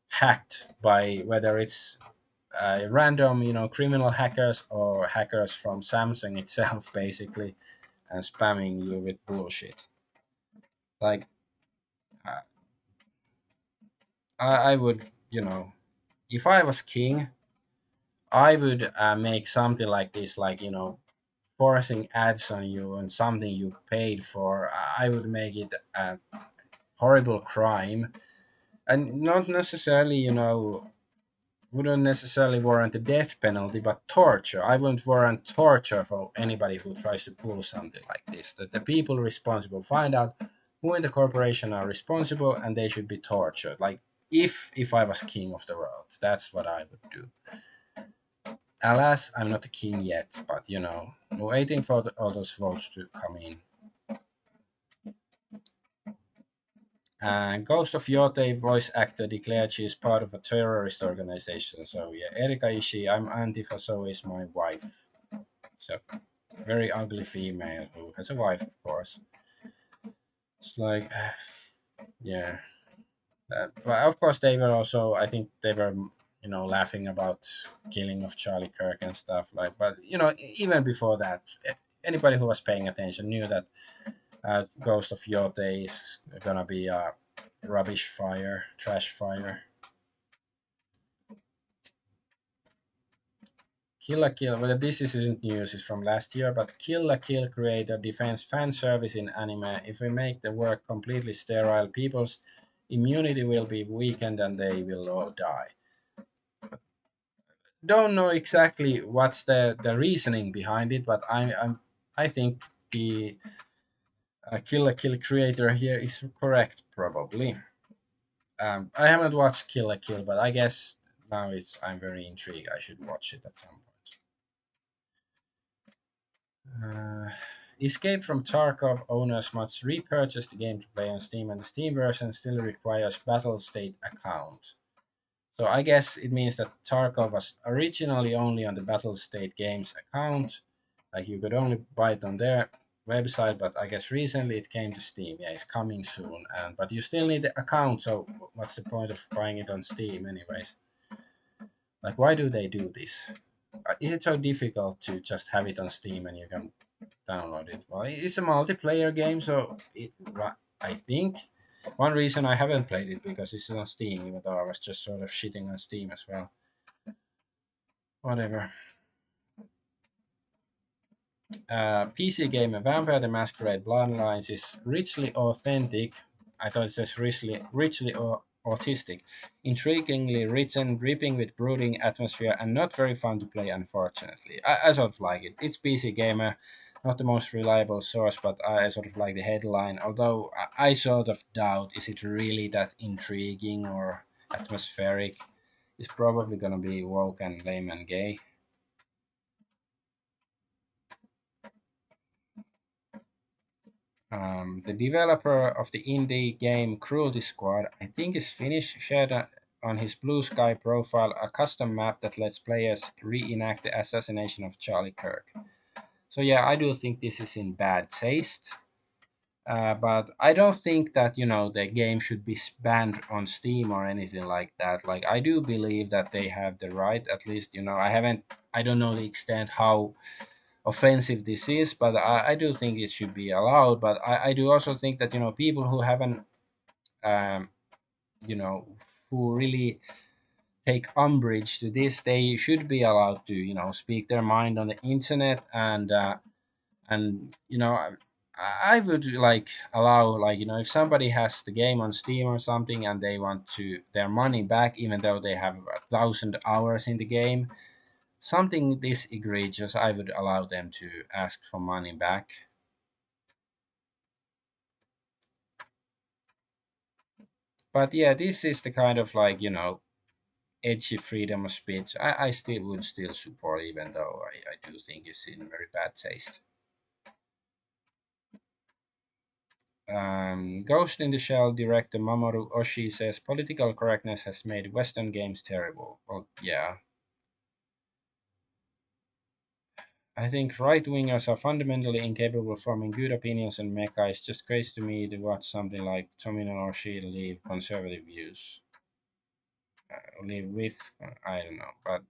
Speaker 1: hacked by whether it's random criminal hackers or hackers from Samsung itself basically, and spamming you with bullshit. Like, uh, I would if I was king, I would make something like this, like forcing ads on you on something you paid for. I would make it a horrible crime, and not necessarily wouldn't necessarily warrant the death penalty, but torture. I wouldn't warrant torture for anybody who tries to pull something like this. That the people responsible find out who in the corporation are responsible, and they should be tortured. Like, if I was king of the world, that's what I would do. Alas, I'm not a king yet, but waiting for all those votes to come in. And Ghost of Yote voice actor declared she is part of a terrorist organization. So yeah, Erika Ishii, I'm Antifa, so is my wife. So very ugly female who has a wife, of course. It's like, yeah. But of course, they were also, I think they were, laughing about killing of Charlie Kirk and stuff like. But even before that, anybody who was paying attention knew that Ghost of Yote is gonna be a rubbish fire, trash fire. Kill la Kill, well, this isn't news, it's from last year, but Kill la Kill creator defends fan service in anime. If we make the work completely sterile, people's immunity will be weakened and they will all die. Don't know exactly what's the reasoning behind it, but I think the Kill la Kill creator here is correct, probably. I haven't watched Kill la Kill, but I guess now I'm very intrigued. I should watch it at some point. Escape from Tarkov owners must repurchase the game to play on Steam, and the Steam version still requires Battlestate account. So I guess it means that Tarkov was originally only on the Battlestate Games account. Like you could only buy it on their website, but I guess recently it came to Steam. Yeah, it's coming soon. But you still need the account, so what's the point of buying it on Steam anyways? Like why do they do this? Is it so difficult to just have it on Steam and you can download it? Well, it's a multiplayer game, so I think one reason I haven't played it because it's on Steam, even though I was just sort of shitting on Steam as well. Whatever. PC game Vampire the Masquerade Bloodlines is richly authentic. I thought it says richly autistic, intriguingly written, dripping with brooding atmosphere, and not very fun to play. Unfortunately, I sort of like it. It's PC Gamer, not the most reliable source, but I sort of like the headline. Although I sort of doubt is it really that intriguing or atmospheric. It's probably gonna be woke and lame and gay. The developer of the indie game Cruelty Squad, I think is Finnish, shared on his Blue Sky profile a custom map that lets players reenact the assassination of Charlie Kirk. So yeah, I do think this is in bad taste. But I don't think that the game should be banned on Steam or anything like that. Like I do believe that they have the right. At least I don't know the extent how offensive this is, but I do think it should be allowed. But I do also think that people who haven't, um, you know, who really take umbrage to this, they should be allowed to speak their mind on the internet, and I would like allow, like if somebody has the game on Steam or something and they want to their money back even though they have 1,000 hours in the game, something this egregious, I would allow them to ask for money back. But yeah, this is the kind of edgy freedom of speech I still would still support, even though I do think it's in very bad taste. Ghost in the Shell director Mamoru Oshii says political correctness has made Western games terrible. Well, yeah. I think right-wingers are fundamentally incapable of forming good opinions on mecha. It's just crazy to me to watch something like Tomino Oshii leave conservative views. Live with, I don't know, but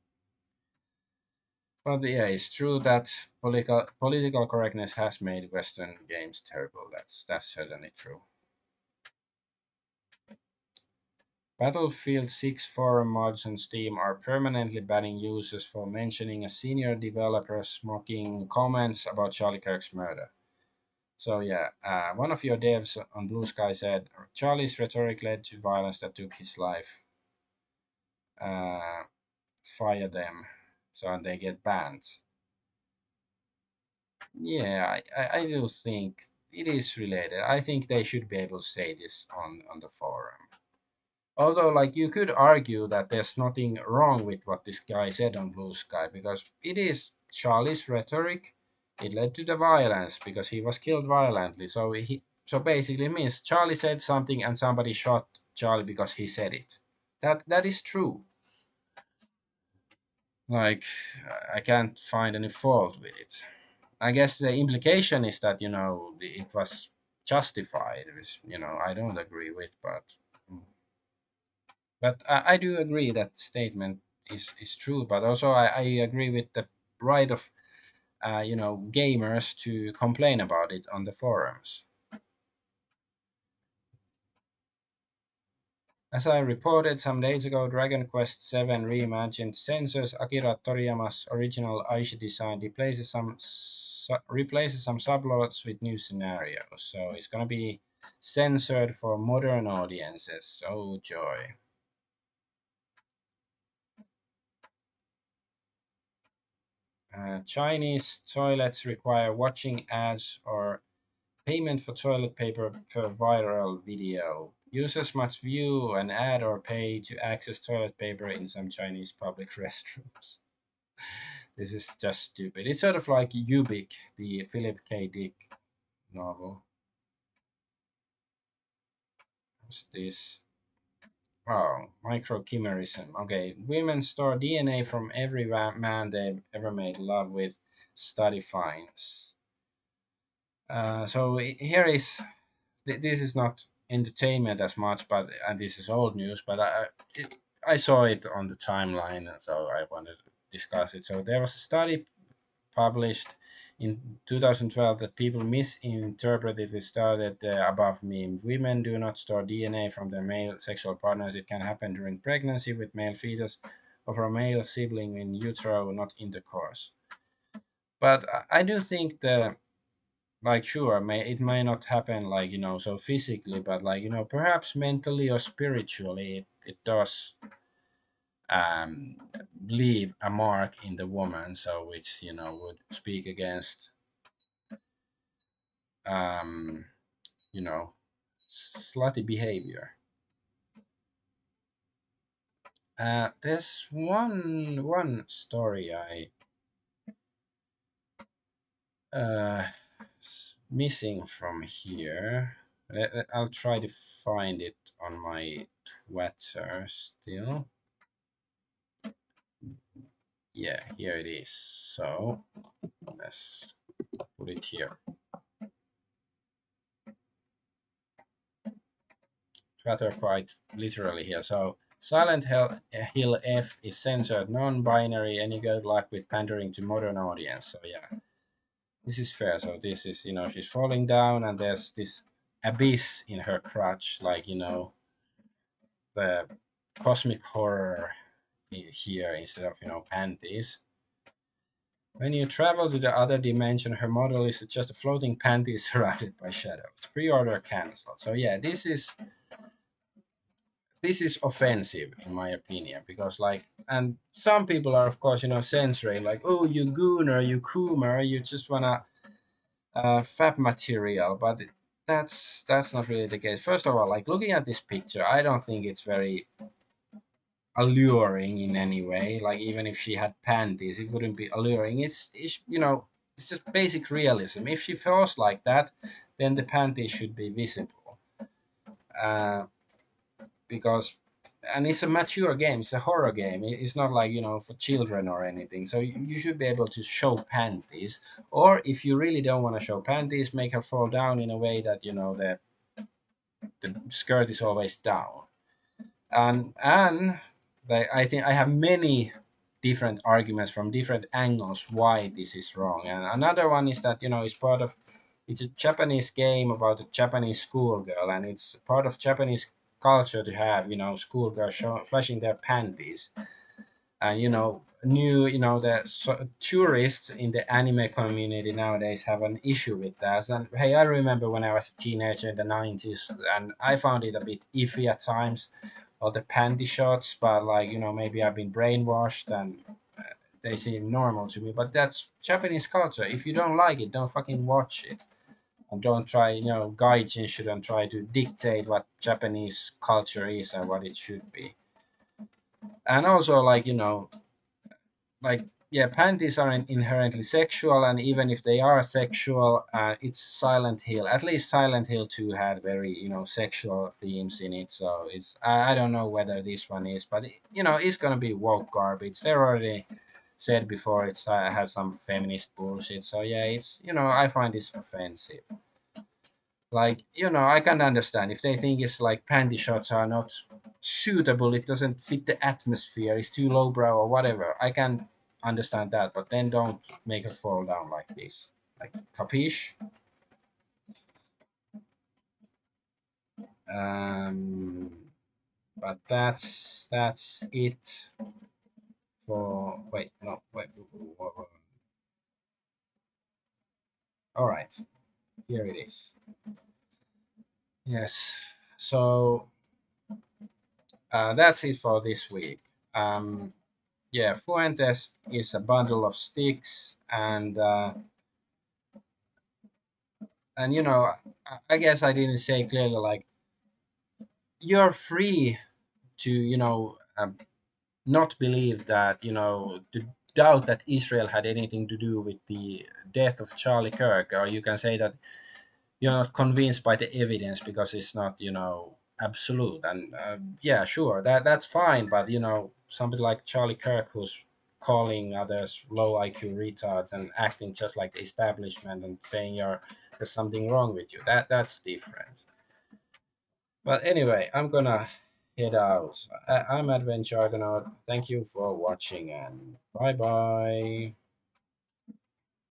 Speaker 1: yeah, it's true that political correctness has made Western games terrible. That's certainly true. Battlefield 6 forum mods on Steam are permanently banning users for mentioning a senior developer's mocking comments about Charlie Kirk's murder. So yeah, one of your devs on Blue Sky said Charlie's rhetoric led to violence that took his life. Fire them, so they get banned. Yeah, I do think it is related. I think they should be able to say this on the forum. Although, like, you could argue that there's nothing wrong with what this guy said on Blue Sky, because it is Charlie's rhetoric. It led to the violence because he was killed violently. So basically it means Charlie said something and somebody shot Charlie because he said it. That is true. Like, I can't find any fault with it. I guess the implication is that it was justified, which I don't agree with, but I do agree that statement is true. But also I agree with the right of gamers to complain about it on the forums. As I reported some days ago, Dragon Quest VII Reimagined censors Akira Toriyama's original Aishi design, replaces some subplots with new scenarios. So it's gonna be censored for modern audiences. Oh joy. Chinese toilets require watching ads or payment for toilet paper per viral video. Users must view an ad or pay to access toilet paper in some Chinese public restrooms. This is just stupid. It's sort of like Ubik, the Philip K. Dick novel. What's this? Oh, microchimerism. Okay, women store DNA from every man they've ever made love with. Study finds. So here is this is not entertainment as much, but and this is old news, but I saw it on the timeline, so I wanted to discuss it. So there was a study published in 2012 that people misinterpreted the started above meme. Women do not store DNA from their male sexual partners. It can happen during pregnancy with male fetus or from a male sibling in utero, not intercourse. But I do think the like sure it may not happen like so physically, but like perhaps mentally or spiritually it does um, leave a mark in the woman, so which would speak against um, you know slutty behavior. There's one story I uh, missing from here. I'll try to find it on my Twitter still. Yeah, here it is. So let's put it here. Twitter quite literally here. So Silent Hill F is censored, non-binary, any good luck with pandering to modern audience. So yeah, this is fair. So this is she's falling down and there's this abyss in her crotch, like the cosmic horror here instead of panties. When you travel to the other dimension, her model is just a floating panty surrounded by shadows. Pre-order cancelled. So yeah, this is offensive in my opinion, because like, and some people are of course censoring, like, oh, you gooner, you coomer, you just wanna fab material, but that's not really the case. First of all, like looking at this picture, I don't think it's very alluring in any way. Like even if she had panties, it wouldn't be alluring. It's just basic realism. If she falls like that, then the panties should be visible. Uh, because and it's a mature game. It's a horror game. It's not like for children or anything. So you should be able to show panties. Or if you really don't want to show panties, make her fall down in a way that the skirt is always down. And I think I have many different arguments from different angles why this is wrong. And another one is that it's a Japanese game about a Japanese schoolgirl, and it's part of Japanese culture to have schoolgirls flashing their panties. And the tourists in the anime community nowadays have an issue with that. And hey, I remember when I was a teenager in the 90s, and I found it a bit iffy at times, all the panty shots, but like maybe I've been brainwashed and they seem normal to me. But that's Japanese culture. If you don't like it, don't fucking watch it. And don't try, gaijin shouldn't try to dictate what Japanese culture is and what it should be. And also, like like yeah, panties aren't inherently sexual, and even if they are sexual, it's Silent Hill. At least Silent Hill 2 had very sexual themes in it, so it's I don't know whether this one is, but it's gonna be woke garbage. They already said before it's has some feminist bullshit, so yeah, it's I find this offensive. Like I can understand if they think it's like panty shots are not suitable, it doesn't fit the atmosphere, it's too lowbrow or whatever, I can understand that, but then don't make her fall down like this, like, capiche? um but that's it for wait no wait, all right, here it is. Yes, so that's it for this week. Yeah, Fuentes is a bundle of sticks, and I guess I didn't say clearly, like you're free to, not believe that, to doubt that Israel had anything to do with the death of Charlie Kirk, or you can say that you're not convinced by the evidence because it's not, absolute. And yeah, sure, that's fine. But somebody like Charlie Kirk, who's calling others low IQ retards and acting just like the establishment and saying there's something wrong with you, that's different. But anyway, I'm gonna head out. I'm Adventure Argonaut. Thank you for watching and bye bye.